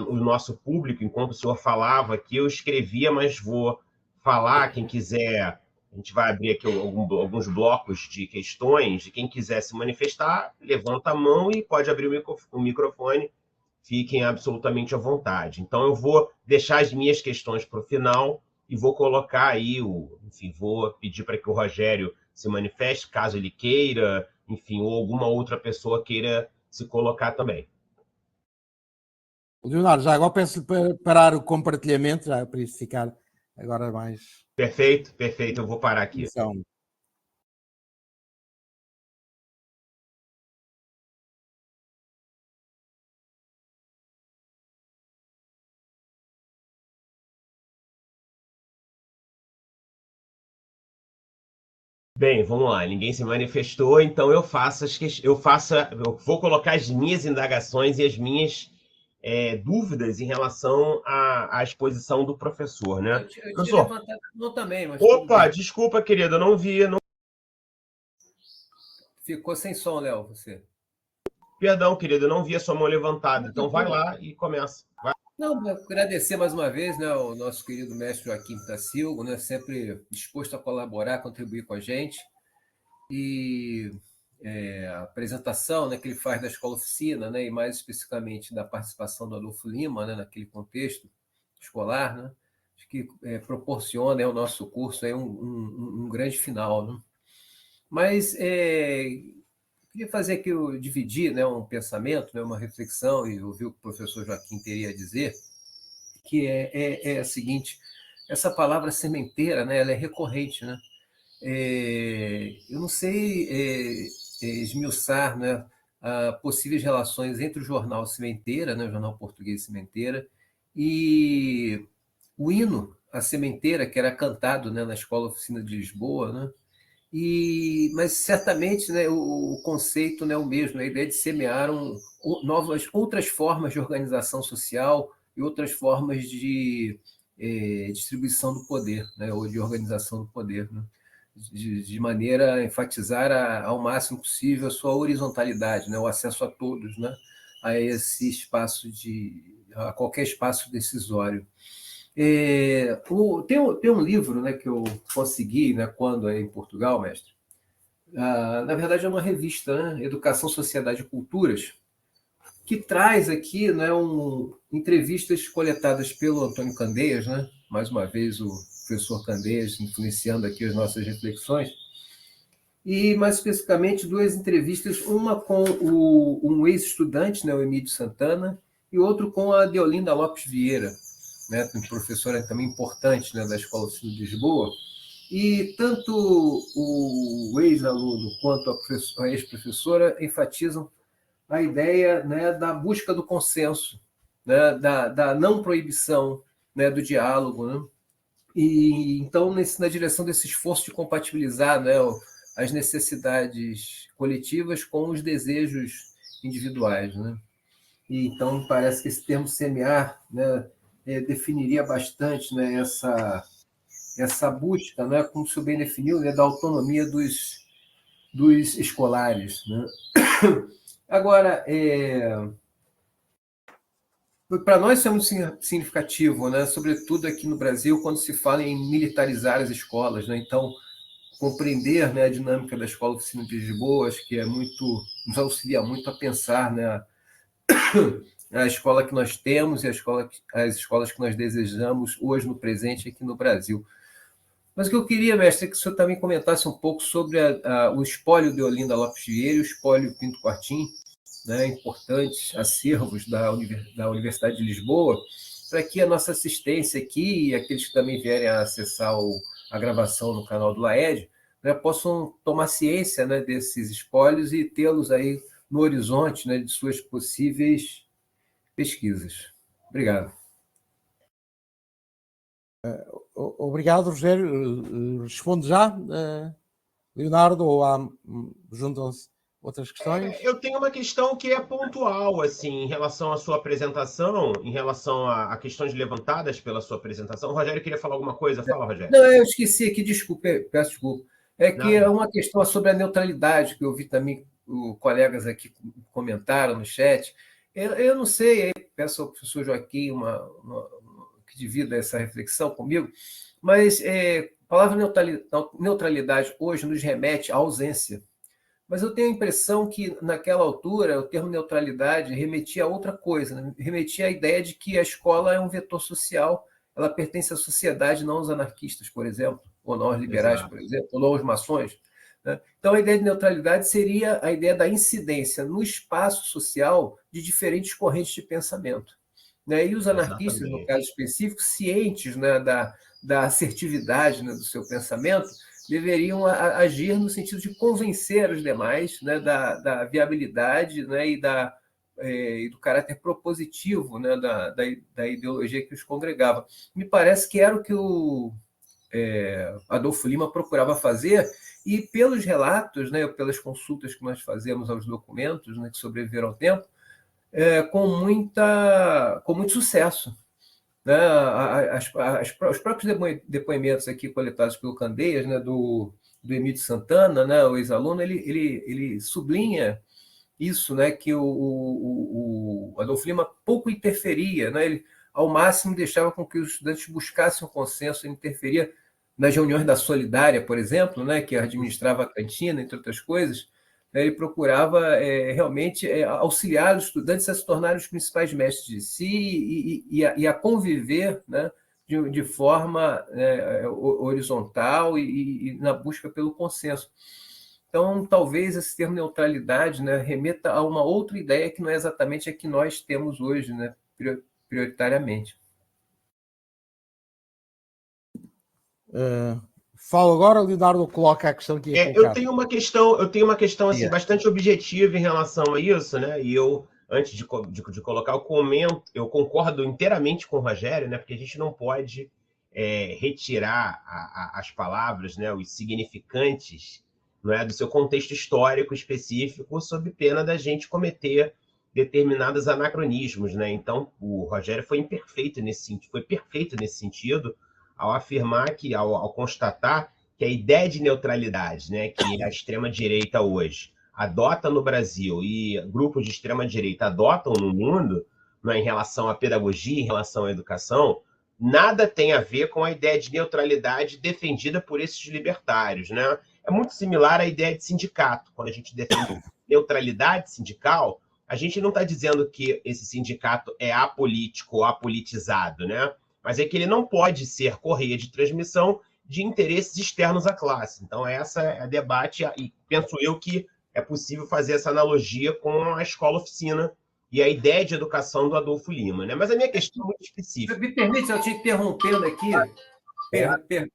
o nosso público, enquanto o senhor falava aqui, eu escrevia, mas vou falar, quem quiser, a gente vai abrir aqui alguns blocos de questões, de quem quiser se manifestar, levanta a mão e pode abrir o microfone, fiquem absolutamente à vontade. Então, eu vou deixar as minhas questões para o final e vou colocar aí, enfim, vou pedir para que o Rogério se manifeste, caso ele queira, enfim, ou alguma outra pessoa queira se colocar também. Leonardo, já agora peço para parar o compartilhamento, já para isso ficar agora mais... Perfeito, perfeito, eu vou parar aqui. Bem, vamos lá. Ninguém se manifestou, então eu vou colocar as minhas indagações e as minhas dúvidas em relação à exposição do professor, né? Eu tinha Professor, levantado a mão também, mas opa, desculpa, querida, eu não vi. Não... Ficou sem som, Léo, você. Perdão, querida, eu não vi a sua mão levantada. Então vai lá e começa. Vai. Não, agradecer mais uma vez, né, o nosso querido mestre Joaquim Ptacilgo, né, sempre disposto a colaborar, contribuir com a gente. E a apresentação, né, que ele faz da escola oficina, né, e mais especificamente da participação do Adolfo Lima, né, naquele contexto escolar, né, acho que proporciona ao nosso curso um grande final. Né? Mas queria fazer aqui, dividir, né, um pensamento, né, uma reflexão, e ouvir o que o professor Joaquim teria a dizer, que é a seguinte: essa palavra sementeira, né, ela é recorrente, né? Eu não sei esmiuçar, né, possíveis relações entre o jornal Sementeira, né, o jornal português Sementeira, e o hino à Sementeira, que era cantado, né, na Escola Oficina de Lisboa, né? Mas certamente, né, o conceito não é o mesmo, a ideia de semear outras formas de organização social e outras formas de distribuição do poder, né, ou de organização do poder, né, de maneira a enfatizar ao máximo possível a sua horizontalidade, né, o acesso a todos, né, a esse espaço a qualquer espaço decisório. Tem um livro, né, que eu consegui, né, quando em Portugal, mestre. Na verdade, é uma revista, né, Educação, Sociedade e Culturas, que traz aqui, né, entrevistas coletadas pelo Antônio Candeias, né, mais uma vez o professor Candeias influenciando aqui as nossas reflexões, e mais especificamente duas entrevistas, uma com um ex-estudante, né, o Emílio Santana, e outro com a Deolinda Lopes Vieira, né, professora também importante, né, da Escola Oficina de Lisboa, e tanto o ex-aluno quanto a ex-professora enfatizam a ideia, né, da busca do consenso, né, da não proibição, né, do diálogo, né? E então na direção desse esforço de compatibilizar, né, as necessidades coletivas com os desejos individuais, né? e então parece que esse termo semear, né, definiria bastante, né, essa busca, né, como o senhor bem definiu, né, da autonomia dos escolares. Né? Agora, para nós isso é muito significativo, né? Sobretudo aqui no Brasil, quando se fala em militarizar as escolas. Né? Então, compreender, né, a dinâmica da Escola Oficina de Lisboa, acho que nos auxilia muito a pensar, né, a escola que nós temos e as escolas que nós desejamos hoje no presente aqui no Brasil. Mas o que eu queria, mestre, é que o senhor também comentasse um pouco sobre o espólio de Olinda Lopes Vieira e o espólio Pinto Quartim, né, importantes acervos da Universidade de Lisboa, para que a nossa assistência aqui e aqueles que também vierem a acessar a gravação no canal do LAED, né, possam tomar ciência, né, desses espólios e tê-los aí no horizonte, né, de suas possíveis pesquisas. Obrigado. Obrigado, Rogério. Responde já, Leonardo, ou juntam-se outras questões? Eu tenho uma questão que é pontual, assim, em relação à sua apresentação, em relação a questões levantadas pela sua apresentação. Rogério queria falar alguma coisa? Fala, Rogério. Não, eu esqueci aqui, desculpe, peço desculpa. É que Nada. é uma questão sobre a neutralidade, que eu vi também colegas aqui comentaram no chat. Eu não sei, peço ao professor Joaquim que divida essa reflexão comigo, mas a palavra neutralidade hoje nos remete à ausência. Mas eu tenho a impressão que, naquela altura, o termo neutralidade remetia a outra coisa, né? Remetia à ideia de que a escola é um vetor social, ela pertence à sociedade, não aos anarquistas, por exemplo, ou não aos liberais, Exato. por exemplo, ou não aos maçons. Né? Então, a ideia de neutralidade seria a ideia da incidência no espaço social de diferentes correntes de pensamento. Né? E os anarquistas, no Exatamente. caso específico, cientes, né, da assertividade, né, do seu pensamento, deveriam agir no sentido de convencer os demais, né, da viabilidade, né, e do caráter propositivo, né, da ideologia que os congregava. Me parece que era o que o Adolfo Lima procurava fazer, e pelos relatos, né, pelas consultas que nós fazemos aos documentos, né, que sobreviveram ao tempo, com muito sucesso. Né? Os próprios depoimentos aqui coletados pelo Candeias, né, do Emílio Santana, né, o ex-aluno, ele sublinha isso, né, que o Adolfo Lima pouco interferia, né, ele, ao máximo, deixava com que os estudantes buscassem um consenso, ele interferia nas reuniões da Solidária, por exemplo, né, que administrava a cantina, entre outras coisas. Ele procurava realmente auxiliar os estudantes a se tornarem os principais mestres de si e a conviver, né, de forma horizontal e na busca pelo consenso. Então, talvez esse termo neutralidade, né, remeta a uma outra ideia que não é exatamente a que nós temos hoje, né, prioritariamente. Falo agora, Leonardo coloca a questão que ia Eu colocar. tenho uma questão assim, bastante objetiva em relação a isso, né? E eu, antes de colocar, eu concordo inteiramente com o Rogério, né? Porque a gente não pode retirar as palavras, né? Os significantes, não é, do seu contexto histórico específico, sob pena da gente cometer determinados anacronismos, né? Então, o Rogério foi perfeito nesse sentido, ao afirmar que, ao constatar que a ideia de neutralidade, né, que a extrema-direita hoje adota no Brasil e grupos de extrema-direita adotam no mundo, né, em relação à pedagogia, em relação à educação, nada tem a ver com a ideia de neutralidade defendida por esses libertários. Né? É muito similar à ideia de sindicato. Quando a gente defende neutralidade sindical, a gente não está dizendo que esse sindicato é apolítico ou apolitizado, né? Mas é que ele não pode ser correia de transmissão de interesses externos à classe. Então, essa é a debate, e penso eu que é possível fazer essa analogia com a escola-oficina e a ideia de educação do Adolfo Lima. Né? Mas a minha questão é muito específica. Me permite, eu te interrompendo aqui,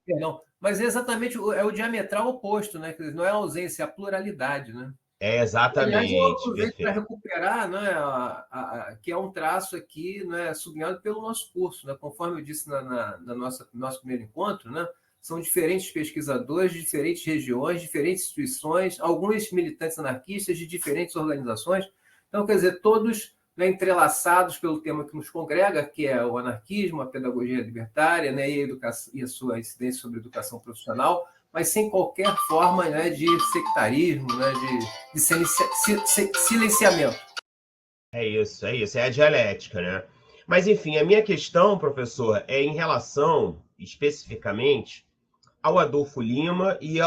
perdão, mas é exatamente o diametral oposto, né? Não é a ausência, é a pluralidade, né? Exatamente. Aliás, eu aproveito para recuperar, né, que é um traço aqui, né, sublinhado pelo nosso curso. Né? Conforme eu disse no nosso primeiro encontro, né, são diferentes pesquisadores de diferentes regiões, diferentes instituições, alguns militantes anarquistas de diferentes organizações. Então, quer dizer, todos né, entrelaçados pelo tema que nos congrega, que é o anarquismo, a pedagogia libertária, né, e a sua incidência sobre a educação profissional, mas sem qualquer forma, né, de sectarismo, né, de silenciamento. É isso, é a dialética, né? Mas, enfim, a minha questão, professor, é em relação, especificamente, ao Adolfo Lima e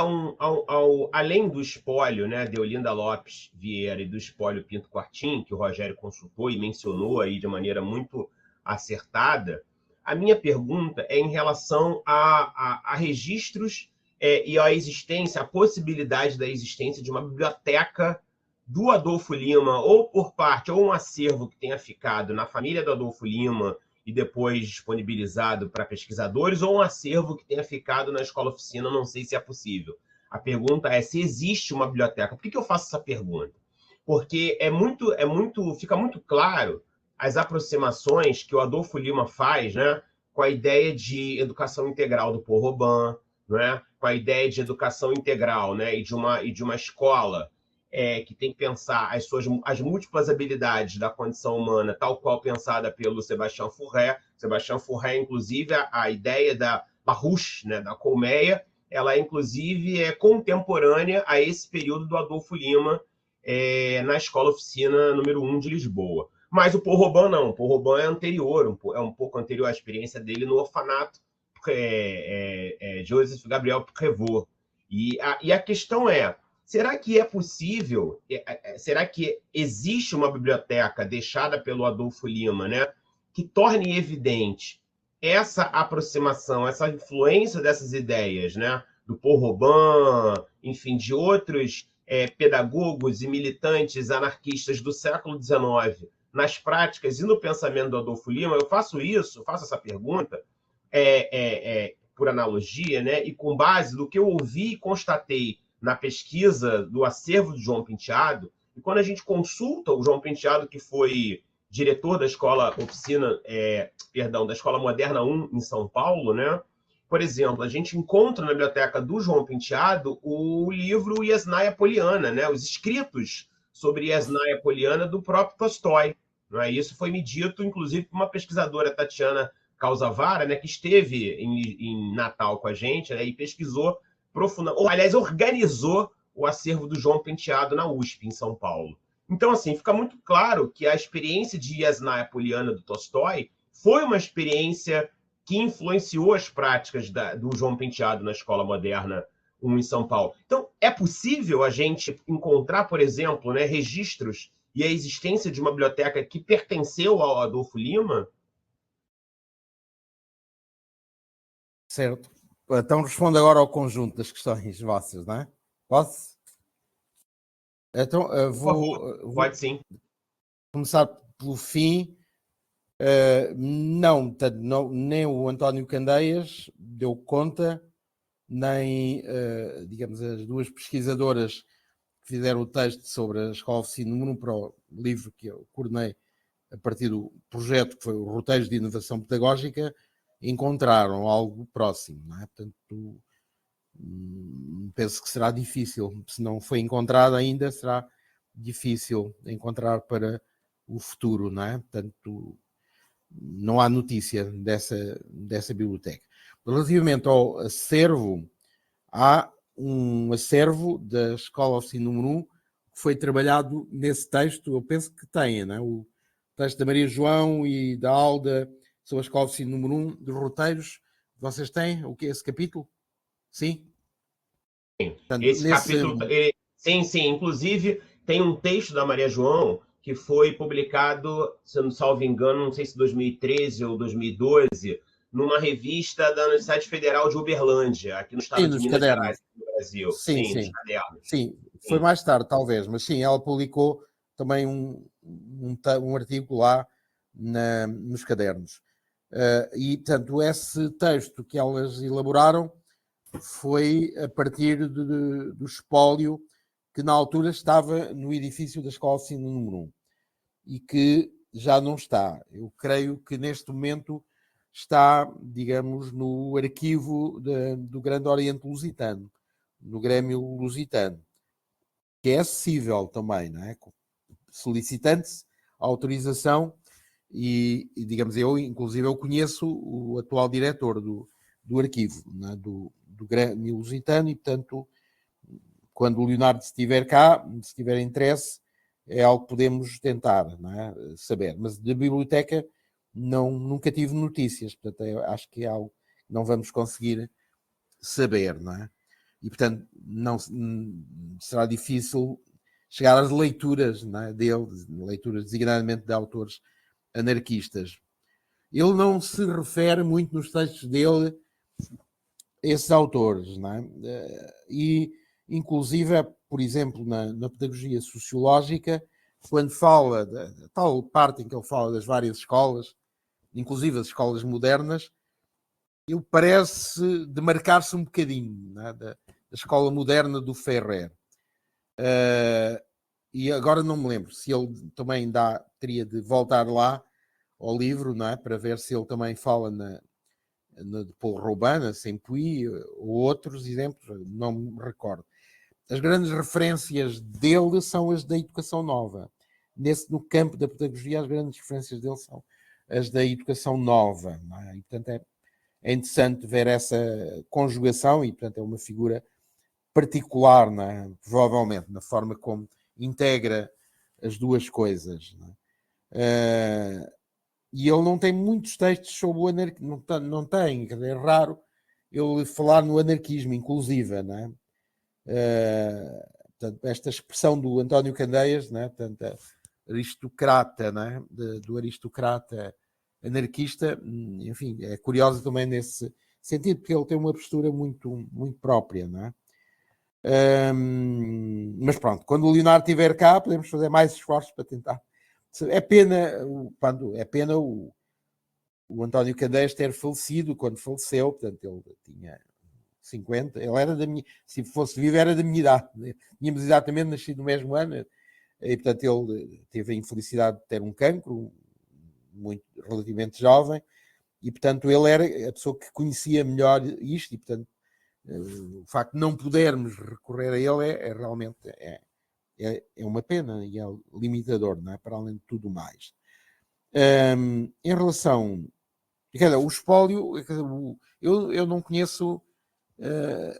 além do espólio, né, de Olinda Lopes Vieira e do espólio Pinto Quartim, que o Rogério consultou e mencionou aí de maneira muito acertada, a minha pergunta é em relação a registros e a existência, a possibilidade da existência de uma biblioteca do Adolfo Lima, ou por parte, ou um acervo que tenha ficado na família do Adolfo Lima e depois disponibilizado para pesquisadores, ou um acervo que tenha ficado na escola oficina, não sei se é possível. A pergunta é se existe uma biblioteca. Por que eu faço essa pergunta? Porque fica muito claro as aproximações que o Adolfo Lima faz, né, com a ideia de educação integral do Paul Robin, né, com a ideia de educação integral, né, e de uma escola que tem que pensar as múltiplas habilidades da condição humana, tal qual pensada pelo Sebastião Fourré. Sebastião Fourré, inclusive, a ideia da Larouche, né, da colmeia, ela, inclusive, é contemporânea a esse período do Adolfo Lima na Escola Oficina número 1 de Lisboa. Mas o Paul Robin não. O Paul Robin é anterior, é um pouco anterior à experiência dele no orfanato Joseph Gabriel Prévost. E a questão é, será que é possível, será que existe uma biblioteca deixada pelo Adolfo Lima, né, que torne evidente essa aproximação, essa influência dessas ideias, né, do Paul Robin, enfim, de outros pedagogos e militantes anarquistas do século XIX nas práticas e no pensamento do Adolfo Lima? Eu faço essa pergunta por analogia, né, e com base no que eu ouvi e constatei na pesquisa do acervo de João Penteado, e quando a gente consulta o João Penteado, que foi diretor da Escola Oficina, da Escola Moderna 1 em São Paulo, né? Por exemplo, a gente encontra na biblioteca do João Penteado o livro Yasnaya Poliana, né? Os escritos sobre Yasnaya Poliana do próprio Tolstói. Não é? Isso foi me dito, inclusive, por uma pesquisadora, Tatiana Causavara, né, que esteve em Natal com a gente, né, e pesquisou profundamente, aliás, organizou o acervo do João Penteado na USP, em São Paulo. Então, assim, fica muito claro que a experiência de Yasnaya Poliana do Tolstói foi uma experiência que influenciou as práticas do João Penteado na Escola Moderna 1 em São Paulo. Então, é possível a gente encontrar, por exemplo, né, registros e a existência de uma biblioteca que pertenceu ao Adolfo Lima? Certo. Então respondo agora ao conjunto das questões vossas, não é? Posso? Então Pode sim. Começar pelo fim. Não, nem o António Candeias deu conta, nem, digamos, as duas pesquisadoras que fizeram o texto sobre a Escola Oficina número 1 para o livro que eu coordenei a partir do projeto que foi o Roteiros de Inovação Pedagógica, encontraram algo próximo, não é? Portanto, penso que será difícil, se não foi encontrado ainda, será difícil encontrar para o futuro, não é? Portanto, não há notícia dessa biblioteca. Relativamente ao acervo, há um acervo da Escola Oficina número 1 que foi trabalhado nesse texto, eu penso que tem, não é? O texto da Maria João e da Alda sobre a Escola Oficina número 1 dos roteiros. Vocês têm o que é esse capítulo? Sim? Portanto, esse capítulo, sim. Inclusive, tem um texto da Maria João que foi publicado, se eu não salvo engano, não sei se 2013 ou 2012, numa revista da Universidade Federal de Uberlândia, aqui no estado de Minas Gerais, no Brasil. Sim. Nos cadernos. Sim, foi mais tarde, talvez, mas sim, ela publicou também um artigo lá nos cadernos. E, portanto, esse texto que elas elaboraram foi a partir do espólio que na altura estava no edifício da Escola Oficina número 1 e que já não está. Eu creio que neste momento está, digamos, no arquivo do Grande Oriente Lusitano, no Grêmio Lusitano, que é acessível também, não é? Solicitando-se autorização e digamos, inclusive eu conheço o atual diretor do arquivo, né, do Grêmio Lusitano, e portanto, quando o Leonardo estiver cá, se tiver interesse, é algo que podemos tentar, não é? Saber. Mas da biblioteca nunca tive notícias, portanto acho que é algo que não vamos conseguir saber, não é? E portanto não será difícil chegar às leituras, não é, dele, leituras designadamente de autores anarquistas. Ele não se refere muito nos textos dele a esses autores, não é? E inclusive, por exemplo, na pedagogia sociológica, quando fala da tal parte em que ele fala das várias escolas, inclusive as escolas modernas, ele parece demarcar-se um bocadinho, não é, da escola moderna do Ferrer. E agora não me lembro se ele também teria de voltar lá ao livro, não é, para ver se ele também fala de Paul Robin, na Saint-Puy, ou outros exemplos, não me recordo. As grandes referências dele são as da educação nova. No campo da pedagogia, as grandes referências dele são as da educação nova. Não é? E, portanto, é interessante ver essa conjugação e, portanto, é uma figura particular, não é? Provavelmente, na forma como integra as duas coisas. Não é? E ele não tem muitos textos sobre o anarquismo, não tem, é raro ele falar no anarquismo, inclusive, não é? Portanto, esta expressão do António Candeias, não é? Portanto, aristocrata, não é? Do aristocrata anarquista, enfim, é curiosa também nesse sentido, porque ele tem uma postura muito, muito própria, não é? Mas pronto, quando o Leonardo estiver cá, podemos fazer mais esforços para tentar. É pena o António Candeias ter falecido quando faleceu, portanto, ele tinha 50, ele era da minha, se fosse vivo, era da minha idade, né? Tínhamos exatamente nascido no mesmo ano, e portanto, ele teve a infelicidade de ter um cancro, relativamente jovem, e portanto, ele era a pessoa que conhecia melhor isto, e portanto, o facto de não podermos recorrer a ele realmente é uma pena e é limitador, não é? Para além de tudo mais. Em relação o espólio, eu não conheço,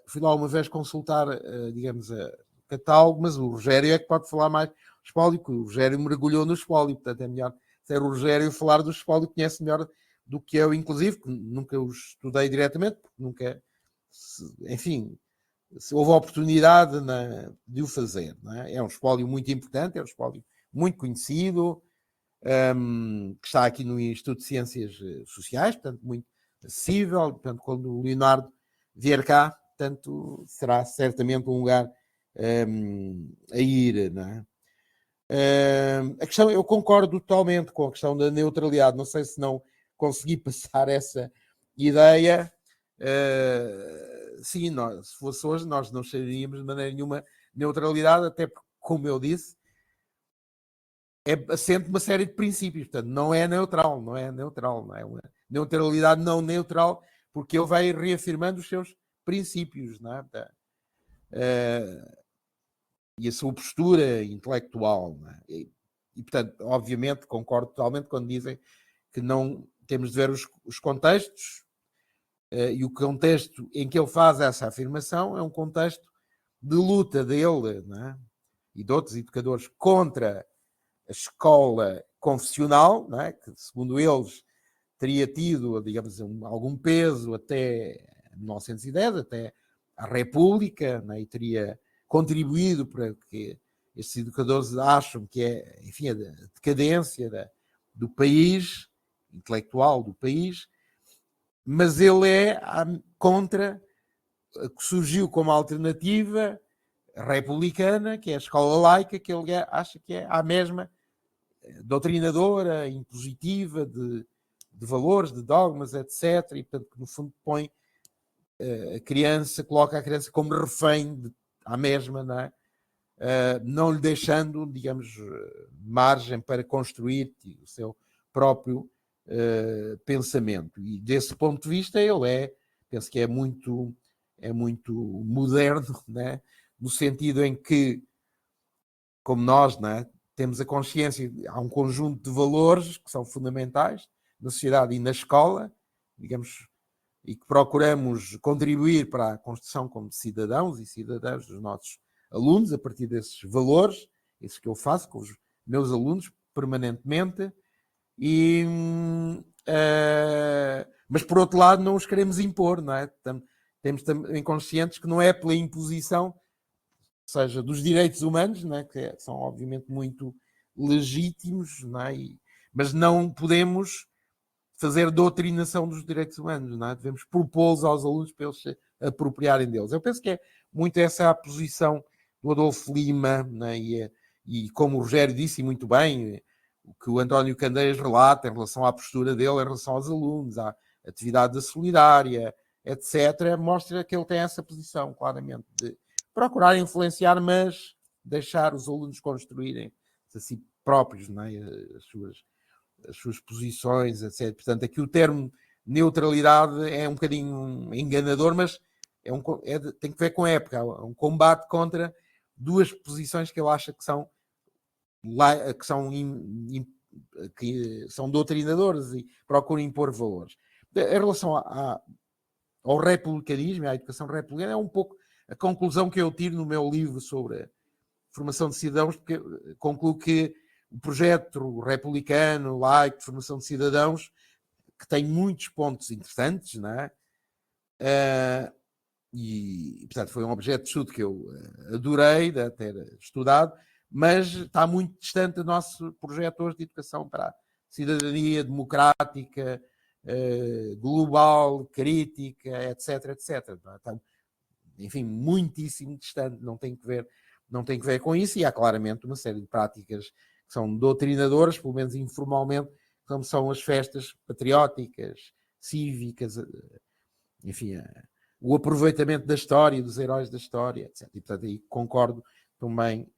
fui lá uma vez consultar, digamos, o catálogo, mas o Rogério é que pode falar mais do espólio, que o Rogério mergulhou no espólio, portanto é melhor ser o Rogério falar do espólio, conhece melhor do que eu, inclusive, que nunca o estudei diretamente, porque nunca, enfim, se houve a oportunidade de o fazer. Não é? É um espólio muito importante, é um espólio muito conhecido, que está aqui no Instituto de Ciências Sociais, portanto, muito acessível. Portanto, quando o Leonardo vier cá, portanto, será certamente um lugar a ir. Não é? A questão, eu concordo totalmente com a questão da neutralidade. Não sei se não consegui passar essa ideia. Sim, se fosse hoje, nós não chegaríamos de maneira nenhuma neutralidade, até porque, como eu disse, é assente uma série de princípios, portanto, não é neutral, não é uma neutralidade não neutral, porque ele vai reafirmando os seus princípios, não é? E a sua postura intelectual, não é? E, portanto, obviamente, concordo totalmente quando dizem que não temos de ver os contextos, e o contexto em que ele faz essa afirmação é um contexto de luta dele, não é? E de outros educadores contra a escola confessional, não é? Que, segundo eles, teria tido, digamos, algum peso até 1910, até a República, não é? E teria contribuído para que estes educadores acham que é, enfim, a decadência do país, intelectual do país, mas ele é contra que surgiu como alternativa republicana, que é a escola laica, que ele acha que é a mesma doutrinadora, impositiva de valores, de dogmas, etc. E, portanto, que no fundo põe coloca a criança como refém à mesma, não é? Não lhe deixando, digamos, margem para construir o seu próprio pensamento. E desse ponto de vista ele penso que é muito moderno, né? No sentido em que, como nós, né, temos a consciência, há um conjunto de valores que são fundamentais na sociedade e na escola, digamos, e que procuramos contribuir para a construção como cidadãos e cidadãs dos nossos alunos, a partir desses valores, isso que eu faço com os meus alunos permanentemente, mas por outro lado não os queremos impor, não é? Temos também conscientes que não é pela imposição, seja dos direitos humanos, não é? Que são obviamente muito legítimos, não é? Mas não podemos fazer doutrinação dos direitos humanos, não é? Devemos propô-los aos alunos para eles se apropriarem deles. Eu penso que é muito essa a posição do Adolfo Lima, não é? E como o Rogério disse, e muito bem, o que o António Candeias relata em relação à postura dele, em relação aos alunos, à atividade da solidária, etc., mostra que ele tem essa posição, claramente, de procurar influenciar, mas deixar os alunos construírem a si próprios, não é? as suas posições, etc. Portanto, aqui o termo neutralidade é um bocadinho enganador, mas tem que ver com a época. É um combate contra duas posições que ele acha que são doutrinadoras e procuram impor valores. Em relação ao republicanismo e à educação republicana, é um pouco a conclusão que eu tiro no meu livro sobre a formação de cidadãos, porque concluo que o projeto republicano, laico, de formação de cidadãos, que tem muitos pontos interessantes, não é? E, portanto, foi um objeto de estudo que eu adorei de ter estudado, mas está muito distante do nosso projeto hoje de educação para a cidadania democrática, global, crítica, etc, etc. Então, enfim, muitíssimo distante, não tem que ver com isso, e há claramente uma série de práticas que são doutrinadoras, pelo menos informalmente, como são as festas patrióticas, cívicas, enfim, o aproveitamento da história, dos heróis da história, etc. E, portanto, aí concordo também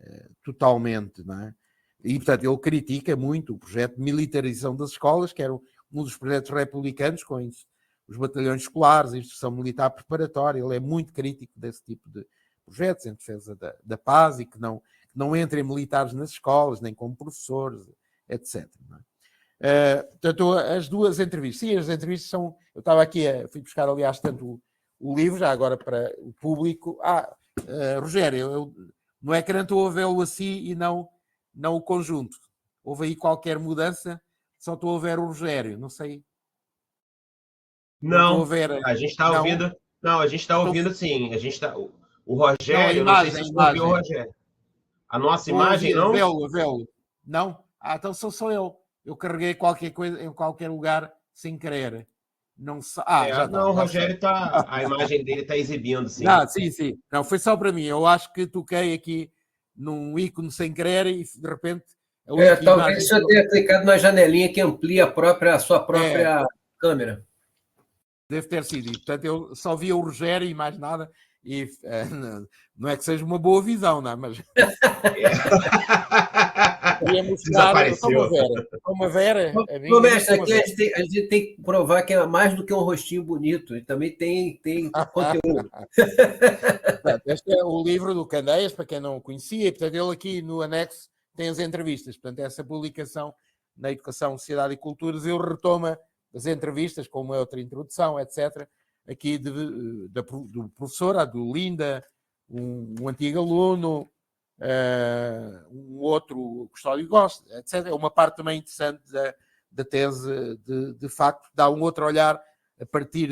totalmente, não é? E, portanto, ele critica muito o projeto de militarização das escolas, que era um dos projetos republicanos, com os batalhões escolares, a instrução militar preparatória. Ele é muito crítico desse tipo de projetos em defesa da paz e que não entrem militares nas escolas, nem como professores, etc. Não é? Portanto, as duas entrevistas. Sim, as entrevistas são... Eu estava aqui, fui buscar, aliás, tanto o livro, já agora para o público. Rogério, no ecrã estou a vê-lo assim e não o conjunto. Houve aí qualquer mudança? Só estou a ver o Rogério, não sei. Não, estou a ver. a gente está ouvindo. Não, a gente está ouvindo sim. A gente está. O Rogério, não sei se você ouviu o Rogério. A nossa imagem, não? Vê-lo. Não? Então sou eu. Eu carreguei qualquer coisa em qualquer lugar sem querer. Não já está. Não, o Rogério está. A imagem dele está exibindo, sim. Sim. Não, foi só para mim. Eu acho que toquei aqui num ícone sem querer e de repente. Talvez você tenha clicado na janelinha que amplia a sua própria câmera. Deve ter sido. E, portanto, eu só via o Rogério e mais nada. E não é que seja uma boa visão, não é? Mas queria mostrar. Uma Vera. Mestre, aqui a gente tem que provar que é mais do que um rostinho bonito. E também tem conteúdo. Este é o livro do Candeias, para quem não conhecia. E, portanto, ele aqui no anexo tem as entrevistas. Portanto, essa publicação na Educação, Sociedade e Culturas, ele retoma as entrevistas, com uma outra introdução, etc., aqui do professor, do Linda, um antigo aluno, um outro custódio gosta, etc. É uma parte também interessante da tese, de facto, dá um outro olhar a partir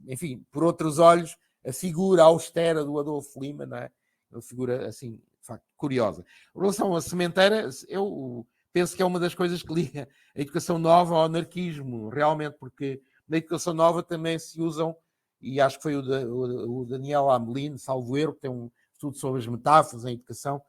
enfim, por outros olhos, a figura austera do Adolfo Lima, não é? Uma figura, assim, de facto, curiosa. Em relação à sementeira, eu penso que é uma das coisas que liga a educação nova ao anarquismo, realmente, porque na educação nova também se usam, e acho que foi o Daniel Amelin, salvo erro, que tem um estudo sobre as metáforas em educação,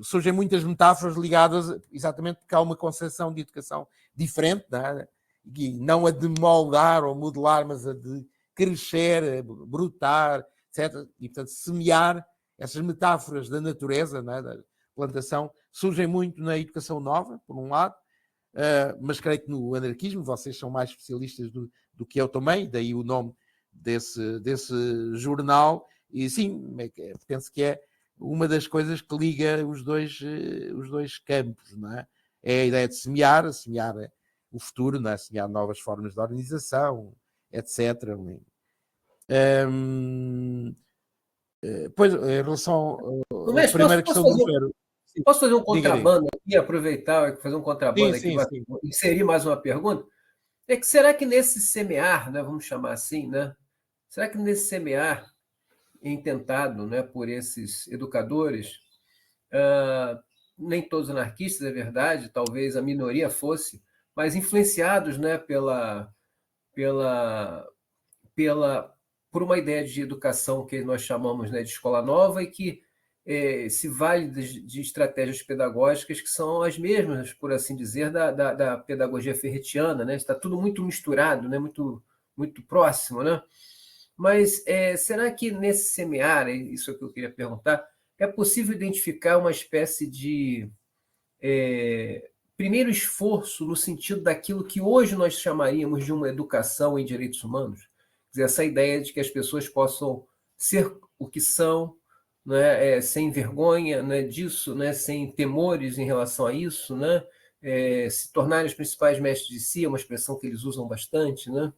surgem muitas metáforas ligadas exatamente porque há uma concepção de educação diferente, não é? E não a de moldar ou modelar, mas a de crescer, brotar, etc. E, portanto, semear essas metáforas da natureza, não é? Da plantação, surgem muito na educação nova, por um lado, mas creio que no anarquismo vocês são mais especialistas do que eu também, daí o nome desse jornal, e sim, penso que é uma das coisas que liga os dois campos, não é? É a ideia de semear o futuro, não é? Semear novas formas de organização, etc. Pois, em relação à Mas primeira questão do Rogério. posso fazer um Diga, diga. contrabando aqui, aproveitar e fazer um contrabando aqui, inserir mais uma pergunta? É que será que nesse semear, né, vamos chamar assim, né? Será que nesse semear intentado, né, por esses educadores, nem todos anarquistas, é verdade, talvez a minoria fosse, mas influenciados, né, por uma ideia de educação que nós chamamos, né, de escola nova e que se vale de estratégias pedagógicas que são as mesmas, por assim dizer, da pedagogia ferretiana, né? Está tudo muito misturado, né? Muito próximo, né? Mas será que nesse semear, isso é o que eu queria perguntar, é possível identificar uma espécie de primeiro esforço no sentido daquilo que hoje nós chamaríamos de uma educação em direitos humanos? Quer dizer, essa ideia de que as pessoas possam ser o que são, né, sem vergonha, né, disso, né, sem temores em relação a isso, né, se tornarem os principais mestres de si, é uma expressão que eles usam bastante, né?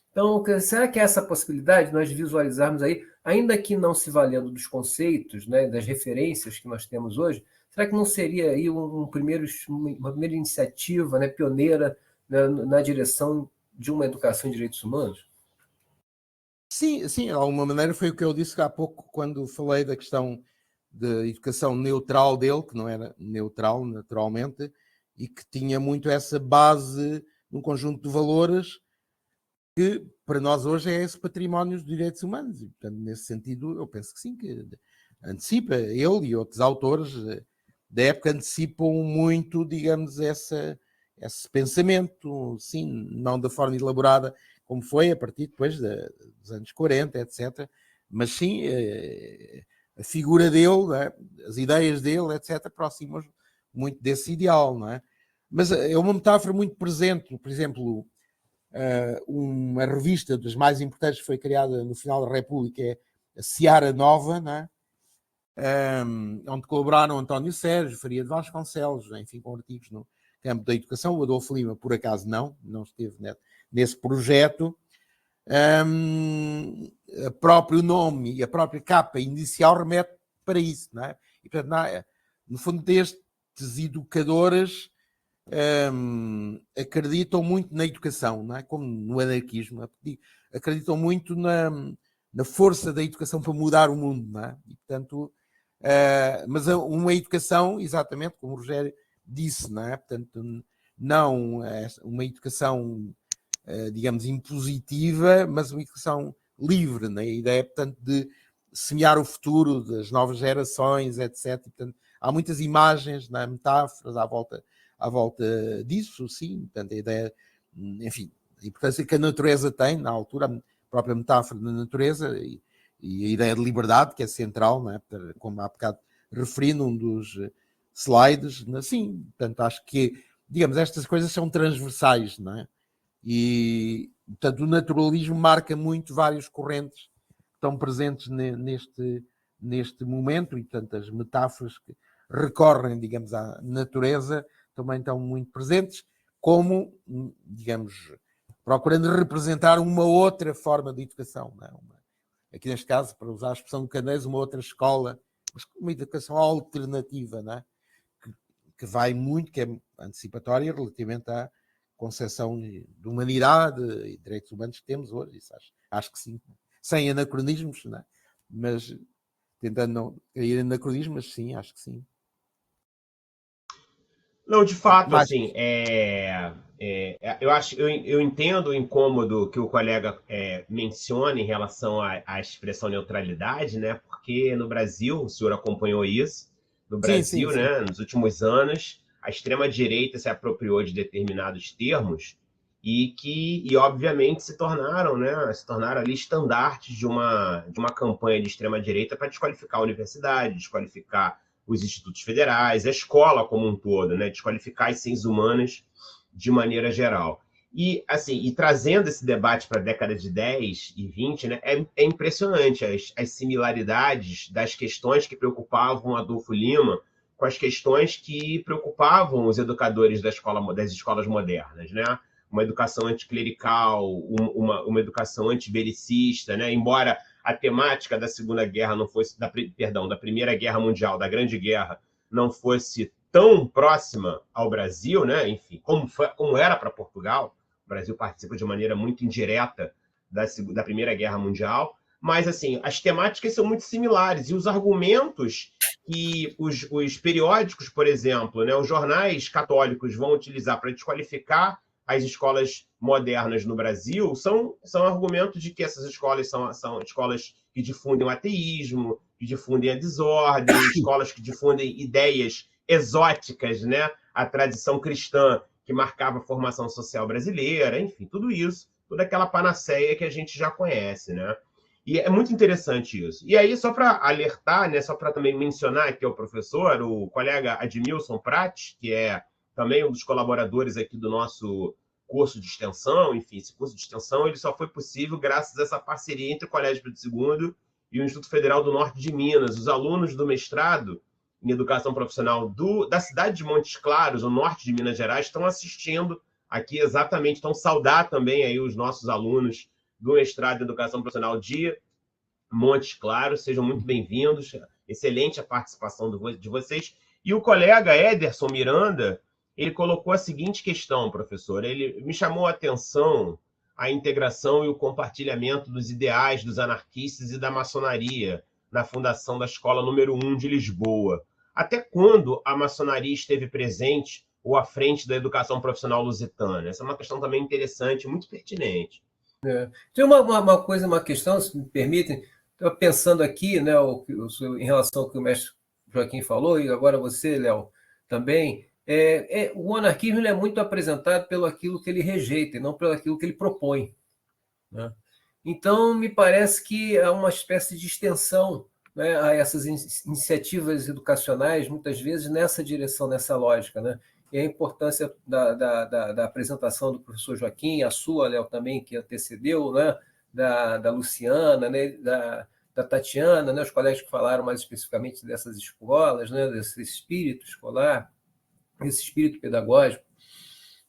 Então, será que é essa possibilidade de nós visualizarmos aí, ainda que não se valendo dos conceitos, né, das referências que nós temos hoje, será que não seria aí uma primeira iniciativa, né, pioneira, né, na direção de uma educação em direitos humanos? Sim, sim, de alguma maneira foi o que eu disse há pouco quando falei da questão da educação neutral dele, que não era neutral naturalmente, e que tinha muito essa base num conjunto de valores que para nós hoje é esse património dos direitos humanos. E, portanto, nesse sentido, eu penso que sim, que antecipa, ele e outros autores da época antecipam muito, digamos, esse pensamento, sim, não da forma elaborada como foi a partir depois dos anos 40, etc. Mas sim, a figura dele, né, as ideias dele, etc., aproximam muito desse ideal, não é? Mas é uma metáfora muito presente, por exemplo, uma revista das mais importantes que foi criada no final da República é a Seara Nova, né? Onde colaboraram António Sérgio, Faria de Vasconcelos, enfim, com artigos no campo da educação. O Adolfo Lima, por acaso, não esteve nesse projeto. O próprio nome e a própria capa inicial remete para isso, não é? E, portanto, no fundo, destes educadores acreditam muito na educação, não é? Como no anarquismo, acreditam muito na força da educação para mudar o mundo, não é? E, portanto, mas uma educação, exatamente como o Rogério disse, não é? Portanto, não uma educação, digamos, impositiva, mas uma educação livre, não é? A ideia, portanto, de semear o futuro das novas gerações, etc. E, portanto, há muitas imagens, não é? Metáforas à volta disso, sim. Portanto, a ideia, enfim, a importância que a natureza tem, na altura, a própria metáfora da natureza e a ideia de liberdade, que é central, não é? Como há bocado referi num dos slides, sim. Portanto, acho que, digamos, estas coisas são transversais, não é? E, portanto, o naturalismo marca muito vários correntes que estão presentes neste momento e, portanto, as metáforas que recorrem, digamos, à natureza também estão muito presentes, como, digamos, procurando representar uma outra forma de educação, não é? Aqui neste caso, para usar a expressão do Candeias, uma outra escola, mas uma educação alternativa, não é? Que vai muito, que é antecipatória relativamente à concepção de humanidade e direitos humanos que temos hoje. Isso acho que sim. Sem anacronismos, não é? Mas tentando não cair em anacronismos, mas sim, acho que sim. Não, de fato, assim, eu entendo o incômodo que o colega menciona em relação à expressão neutralidade, né? Porque no Brasil, o senhor acompanhou isso, no Brasil, sim. Né, nos últimos anos, a extrema-direita se apropriou de determinados termos e obviamente, se tornaram ali estandartes de uma campanha de extrema-direita para desqualificar a universidade, desqualificar os institutos federais, a escola como um todo, né? Desqualificar as ciências humanas de maneira geral. E, assim, e trazendo esse debate para a década de 10 e 20, né, é impressionante as similaridades das questões que preocupavam Adolfo Lima com as questões que preocupavam os educadores das escolas modernas, né? Uma educação anticlerical, uma educação antibelicista, né? Embora a temática da Segunda Guerra não fosse, da Primeira Guerra Mundial, da Grande Guerra, não fosse tão próxima ao Brasil, né? Enfim, como era para Portugal. O Brasil participa de maneira muito indireta da Primeira Guerra Mundial, mas assim, as temáticas são muito similares e os argumentos que os periódicos, por exemplo, né, os jornais católicos vão utilizar para desqualificar as escolas modernas no Brasil são argumentos de que essas escolas são escolas que difundem o ateísmo, que difundem a desordem, escolas que difundem ideias exóticas, né? A tradição cristã que marcava a formação social brasileira, enfim, tudo isso, toda aquela panaceia que a gente já conhece, né? E é muito interessante isso. E aí, só para alertar, né, só para também mencionar aqui o professor, o colega Admilson Prat, que é também um dos colaboradores aqui do nosso curso de extensão, enfim, esse curso de extensão ele só foi possível graças a essa parceria entre o Colégio Pedro II e o Instituto Federal do Norte de Minas. Os alunos do mestrado em educação profissional da cidade de Montes Claros, no norte de Minas Gerais, estão assistindo aqui exatamente, estão saudar também aí os nossos alunos do mestrado em educação profissional de Montes Claros, sejam muito bem-vindos, excelente a participação de vocês. E o colega Ederson Miranda, ele colocou a seguinte questão, professor, ele me chamou a atenção a integração e o compartilhamento dos ideais dos anarquistas e da maçonaria na fundação da Escola número 1 de Lisboa. Até quando a maçonaria esteve presente ou à frente da educação profissional lusitana? Essa é uma questão também interessante, muito pertinente. Tem uma questão, se me permitem, estou pensando aqui, né, em relação ao que o mestre Joaquim falou, e agora você, Léo, também, o anarquismo é muito apresentado pelo aquilo que ele rejeita, e não pelo aquilo que ele propõe, né? Então, me parece que há uma espécie de extensão, né, a essas iniciativas educacionais, muitas vezes nessa direção, nessa lógica, né? E a importância da apresentação do professor Joaquim, a sua, Léo, também, que antecedeu, né? Da Luciana, né? Da Tatiana, né? Os colegas que falaram mais especificamente dessas escolas, né? Desse espírito escolar, esse espírito pedagógico,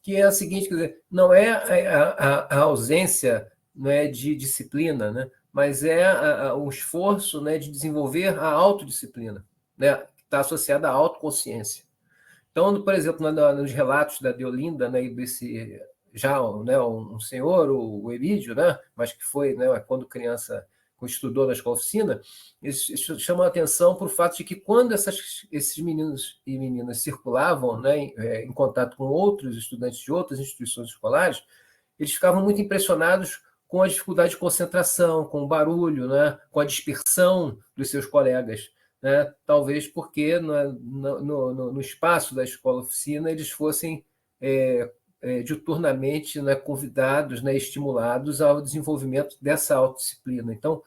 que é o seguinte, quer dizer, não é a ausência, né, de disciplina, né? Mas é o esforço, né, de desenvolver a autodisciplina, né? Que está associada à autoconsciência. Então, por exemplo, nos relatos da Deolinda, né, e desse já, né, um senhor, o Emídio, né, mas que foi, né, quando criança, quando estudou na escola oficina, eles chamam a atenção para o fato de que quando esses meninos e meninas circulavam, né, em contato com outros estudantes de outras instituições escolares, eles ficavam muito impressionados com a dificuldade de concentração, com o barulho, né, com a dispersão dos seus colegas. Né? Talvez porque no espaço da escola-oficina eles fossem diuturnamente, né, convidados, né, estimulados ao desenvolvimento dessa autodisciplina. Então,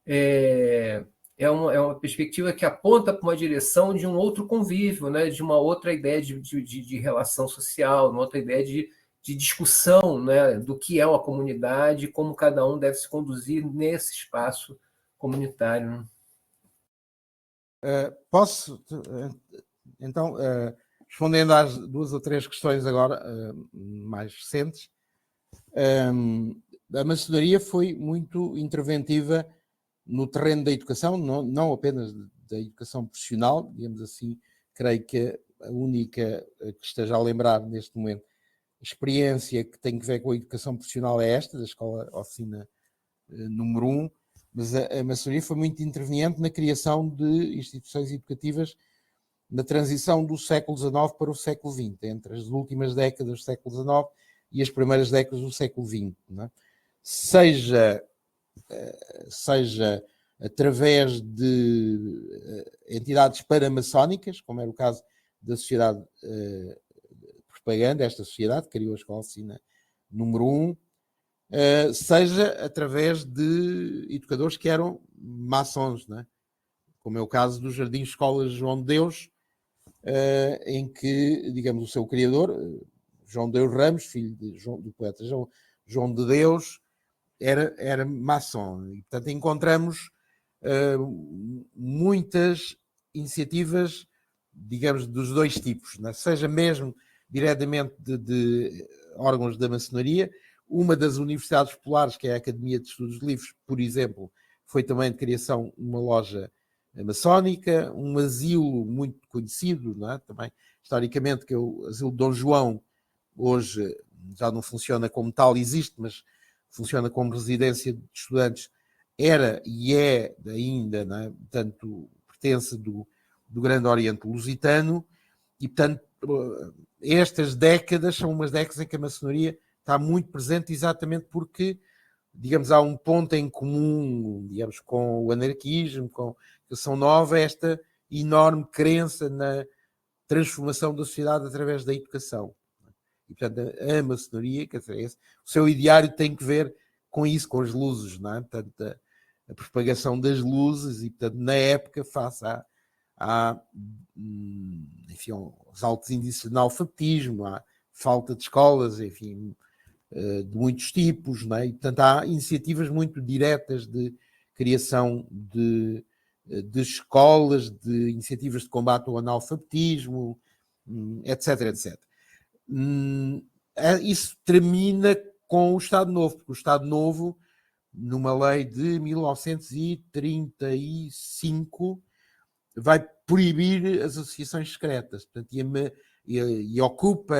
é uma perspectiva que aponta para uma direção de um outro convívio, né, de uma outra ideia de relação social, uma outra ideia de discussão, né, do que é uma comunidade, como cada um deve se conduzir nesse espaço comunitário. Né? Posso, então, respondendo às 2 ou 3 questões agora, mais recentes, a maçonaria foi muito interventiva no terreno da educação, não apenas da educação profissional, digamos assim. Creio que a única que esteja a lembrar neste momento experiência que tem que ver com a educação profissional é esta, da Escola Oficina número 1, mas a maçonaria foi muito interveniente na criação de instituições educativas na transição do século XIX para o século XX, entre as últimas décadas do século XIX e as primeiras décadas do século XX. Não é? Seja através de entidades paramaçónicas, como era o caso da Sociedade Propaganda, esta sociedade que criou a Escola Oficina número 1, seja através de educadores que eram maçons, não é? Como é o caso do Jardim Escola João de Deus, em que, digamos, o seu criador João Deus Ramos, filho do poeta João de Deus, era maçom. E, portanto, encontramos muitas iniciativas, digamos, dos dois tipos, né? Seja mesmo diretamente de órgãos da maçonaria. Uma das universidades populares, que é a Academia de Estudos Livres, por exemplo, foi também de criação uma loja maçónica, um asilo muito conhecido, não é? Também historicamente, que é o Asilo de Dom João. Hoje já não funciona como tal, existe, mas funciona como residência de estudantes. Era e é ainda, não é? Portanto, pertence do Grande Oriente Lusitano, e, portanto, estas décadas são umas décadas em que a maçonaria está muito presente, exatamente porque, digamos, há um ponto em comum, digamos, com o anarquismo, com a Educação Nova, esta enorme crença na transformação da sociedade através da educação. E, portanto, a maçonaria, quer dizer, o seu ideário tem que ver com isso, com as luzes, não é? Portanto, a propagação das luzes, e, portanto, na época, face enfim, aos altos índices de analfabetismo, à falta de escolas, enfim, de muitos tipos, não é? E, portanto, há iniciativas muito diretas de criação de escolas, de iniciativas de combate ao analfabetismo, etc, etc. Isso termina com o Estado Novo, porque o Estado Novo, numa lei de 1935, vai proibir as associações secretas, portanto, e ocupa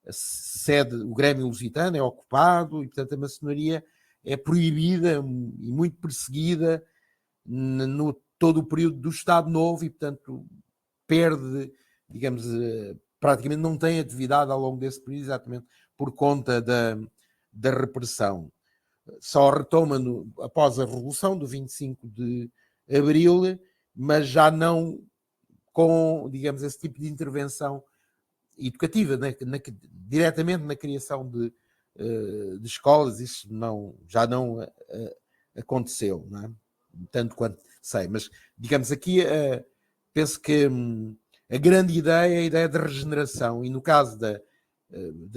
a sede, o Grêmio Lusitano é ocupado, e, portanto, a maçonaria é proibida e muito perseguida no todo o período do Estado Novo, e, portanto, perde, digamos, praticamente não tem atividade ao longo desse período, exatamente por conta da repressão. Só retoma após a Revolução do 25 de Abril, mas já não com, digamos, esse tipo de intervenção educativa, diretamente na criação de escolas. Isso já não aconteceu, não é? Tanto quanto sei. Mas, digamos, aqui penso que a grande ideia é a ideia da regeneração, e no caso da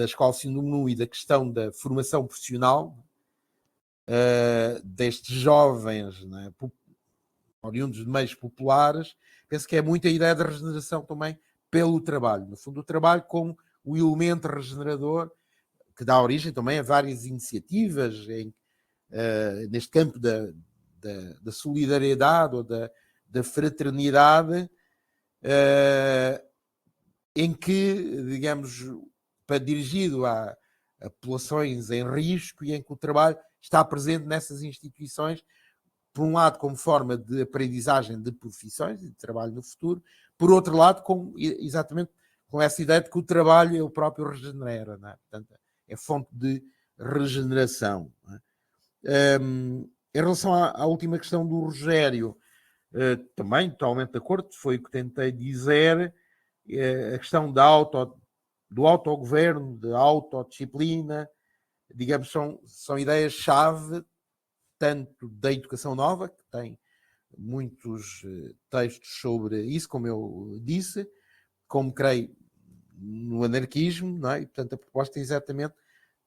Escola Sindomnu e da questão da formação profissional destes jovens, não é, oriundos de meios populares, penso que é muito a ideia da regeneração também pelo trabalho. No fundo, o trabalho como o elemento regenerador que dá origem também a várias iniciativas neste campo da solidariedade ou da fraternidade, em que, digamos, dirigido a populações em risco, e em que o trabalho está presente nessas instituições, por um lado, como forma de aprendizagem de profissões e de trabalho no futuro, por outro lado, exatamente com essa ideia de que o trabalho é o próprio regenera, não é? Portanto, é fonte de regeneração. Não é? Em relação à última questão do Rogério, também totalmente de acordo, foi o que tentei dizer, a questão do autogoverno, da autodisciplina, digamos, são ideias-chave, tanto da Educação Nova, que tem muitos textos sobre isso, como eu disse, como creio no anarquismo, não é? E, portanto, a proposta é exatamente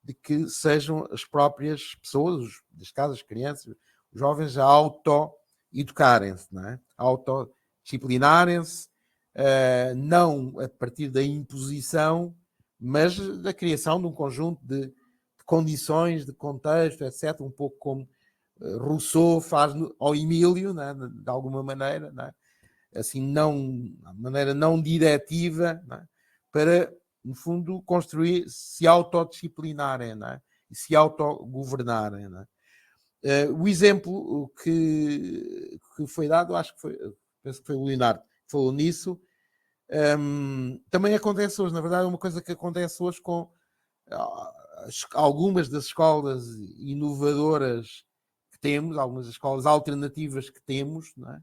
de que sejam as próprias pessoas, das casas, as crianças, os jovens, a auto-educarem-se, não é? Autodisciplinarem-se, não a partir da imposição, mas da criação de um conjunto de condições, de contexto, etc., um pouco como Rousseau faz ao Emílio, né, de alguma maneira, né, assim, de maneira não diretiva, né, para, no fundo, se autodisciplinarem, né, e se autogovernarem. Né. O exemplo que foi dado, penso que foi o Leonardo que falou nisso, também acontece hoje. Na verdade, é uma coisa que acontece hoje com algumas das escolas inovadoras que temos, algumas escolas alternativas que temos, não é?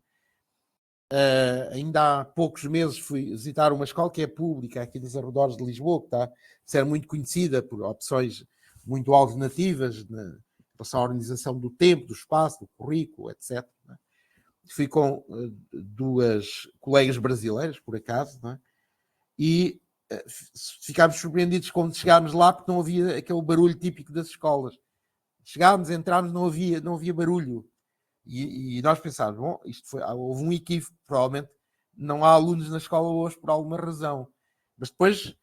Ainda há poucos meses fui visitar uma escola que é pública aqui nos arredores de Lisboa, que está a ser muito conhecida por opções muito alternativas na relação à organização do tempo, do espaço, do currículo, etc. Não é? Fui com duas colegas brasileiras, por acaso, não é? E ficámos surpreendidos quando chegámos lá, porque não havia aquele barulho típico das escolas. Chegámos, entrámos, não havia barulho. E nós pensámos, bom, houve um equívoco, provavelmente não há alunos na escola hoje por alguma razão. Mas depois,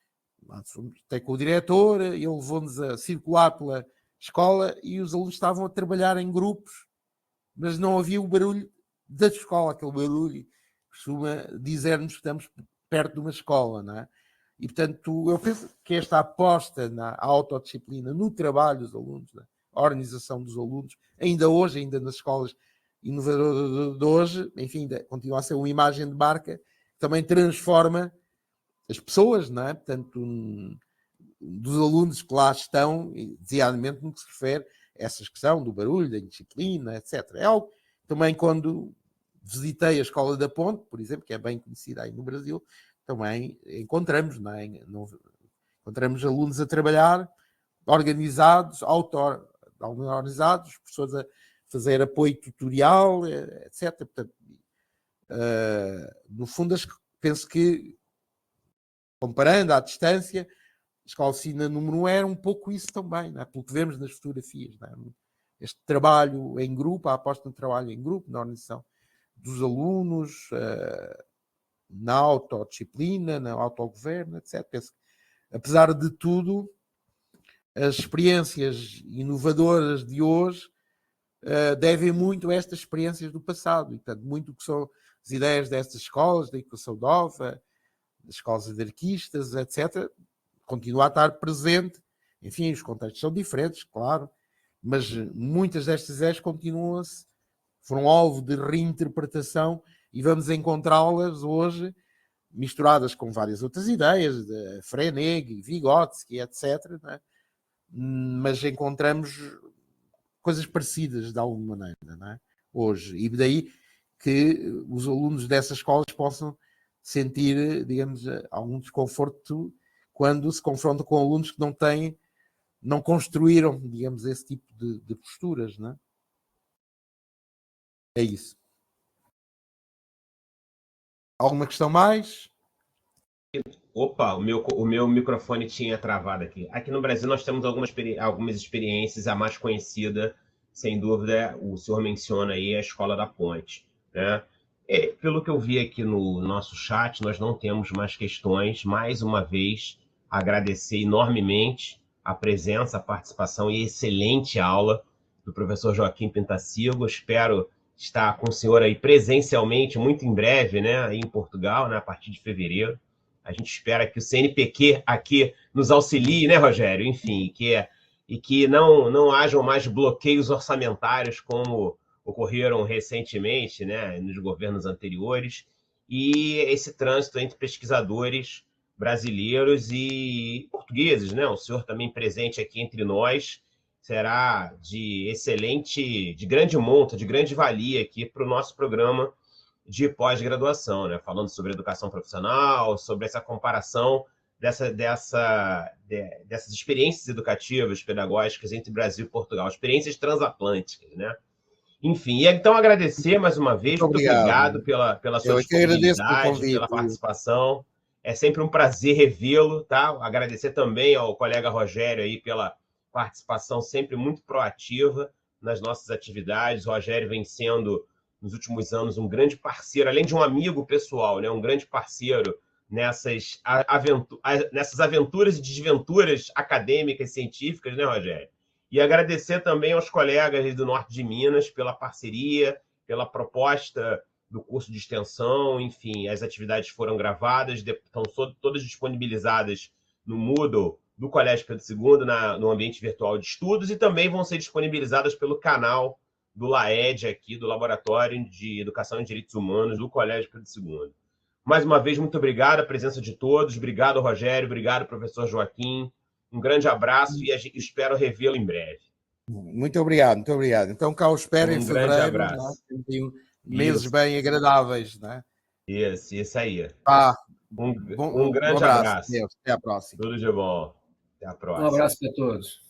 até com o diretor, ele levou-nos a circular pela escola e os alunos estavam a trabalhar em grupos, mas não havia o barulho da escola, aquele barulho costuma dizer-nos que estamos perto de uma escola, não é? E, portanto, eu penso que esta aposta na autodisciplina, no trabalho dos alunos, na organização dos alunos, ainda hoje, ainda nas escolas inovadoras de hoje, enfim, continua a ser uma imagem de marca, que também transforma as pessoas, não é? Portanto, dos alunos que lá estão, designadamente no que se refere a essa questão do barulho, da indisciplina, etc. É algo também quando visitei a Escola da Ponte, por exemplo, que é bem conhecida aí no Brasil, também encontramos, não é? Encontramos alunos a trabalhar, organizados, auto-organizados, professores a fazer apoio tutorial, etc. Portanto, no fundo, penso que, comparando à distância, a Escola de Oficina número 1 era um pouco isso também, não é? Pelo que vemos nas fotografias. Não é? Este trabalho em grupo, a aposta no trabalho em grupo, na organização dos alunos, na autodisciplina, na autogoverno, etc. Penso que, apesar de tudo, as experiências inovadoras de hoje devem muito a estas experiências do passado. E, portanto, muito o que são as ideias destas escolas, da educação nova, das escolas anarquistas, etc., continua a estar presente. Enfim, os contextos são diferentes, claro, mas muitas destas ideias foram alvo de reinterpretação e vamos encontrá-las hoje misturadas com várias outras ideias, de Freinet, Vygotsky, etc., não é? Mas encontramos coisas parecidas de alguma maneira, não é? Hoje. E daí que os alunos dessas escolas possam sentir, digamos, algum desconforto quando se confrontam com alunos que não construíram, digamos, esse tipo de posturas, não é? É isso. Alguma questão mais? Opa, o meu microfone tinha travado aqui. Aqui no Brasil nós temos algumas experiências. A mais conhecida, sem dúvida, o senhor menciona aí a Escola da Ponte, né? Pelo que eu vi aqui no nosso chat, nós não temos mais questões. Mais uma vez, agradecer enormemente a presença, a participação e a excelente aula do professor Joaquim Pintacilgo. Espero estar com o senhor aí presencialmente muito em breve, né, aí em Portugal, né, a partir de fevereiro. A gente espera que o CNPq aqui nos auxilie, né, Rogério? Enfim, que não hajam mais bloqueios orçamentários como ocorreram recentemente, né, nos governos anteriores, e esse trânsito entre pesquisadores brasileiros e portugueses, né? O senhor também presente aqui entre nós será de grande monta, de grande valia aqui para o nosso programa de pós-graduação, né? Falando sobre educação profissional, sobre essa comparação dessas experiências educativas, pedagógicas entre Brasil e Portugal, experiências transatlânticas, né? Enfim, então agradecer mais uma vez, muito obrigado pela sua disponibilidade, pela participação. É sempre um prazer revê-lo, tá? Agradecer também ao colega Rogério aí pela participação sempre muito proativa nas nossas atividades. O Rogério vem sendo, nos últimos anos, um grande parceiro, além de um amigo pessoal, né? Um grande parceiro nessas aventuras e desventuras acadêmicas e científicas, né, Rogério? E agradecer também aos colegas do norte de Minas pela parceria, pela proposta do curso de extensão, enfim, as atividades foram gravadas, estão todas disponibilizadas no Moodle do Colégio Pedro II, no ambiente virtual de estudos, e também vão ser disponibilizadas pelo canal do LAED aqui, do Laboratório de Educação e Direitos Humanos do Colégio Pedro II. Mais uma vez, muito obrigado a presença de todos, obrigado, Rogério, obrigado, professor Joaquim, um grande abraço e espero revê-lo em breve. Muito obrigado, muito obrigado. Então, cá o espero em fevereiro. Grande abraço. Meses bem agradáveis, né? Isso aí. Um grande abraço. Deus. Até a próxima. Tudo de bom. Até a próxima. Um abraço para todos.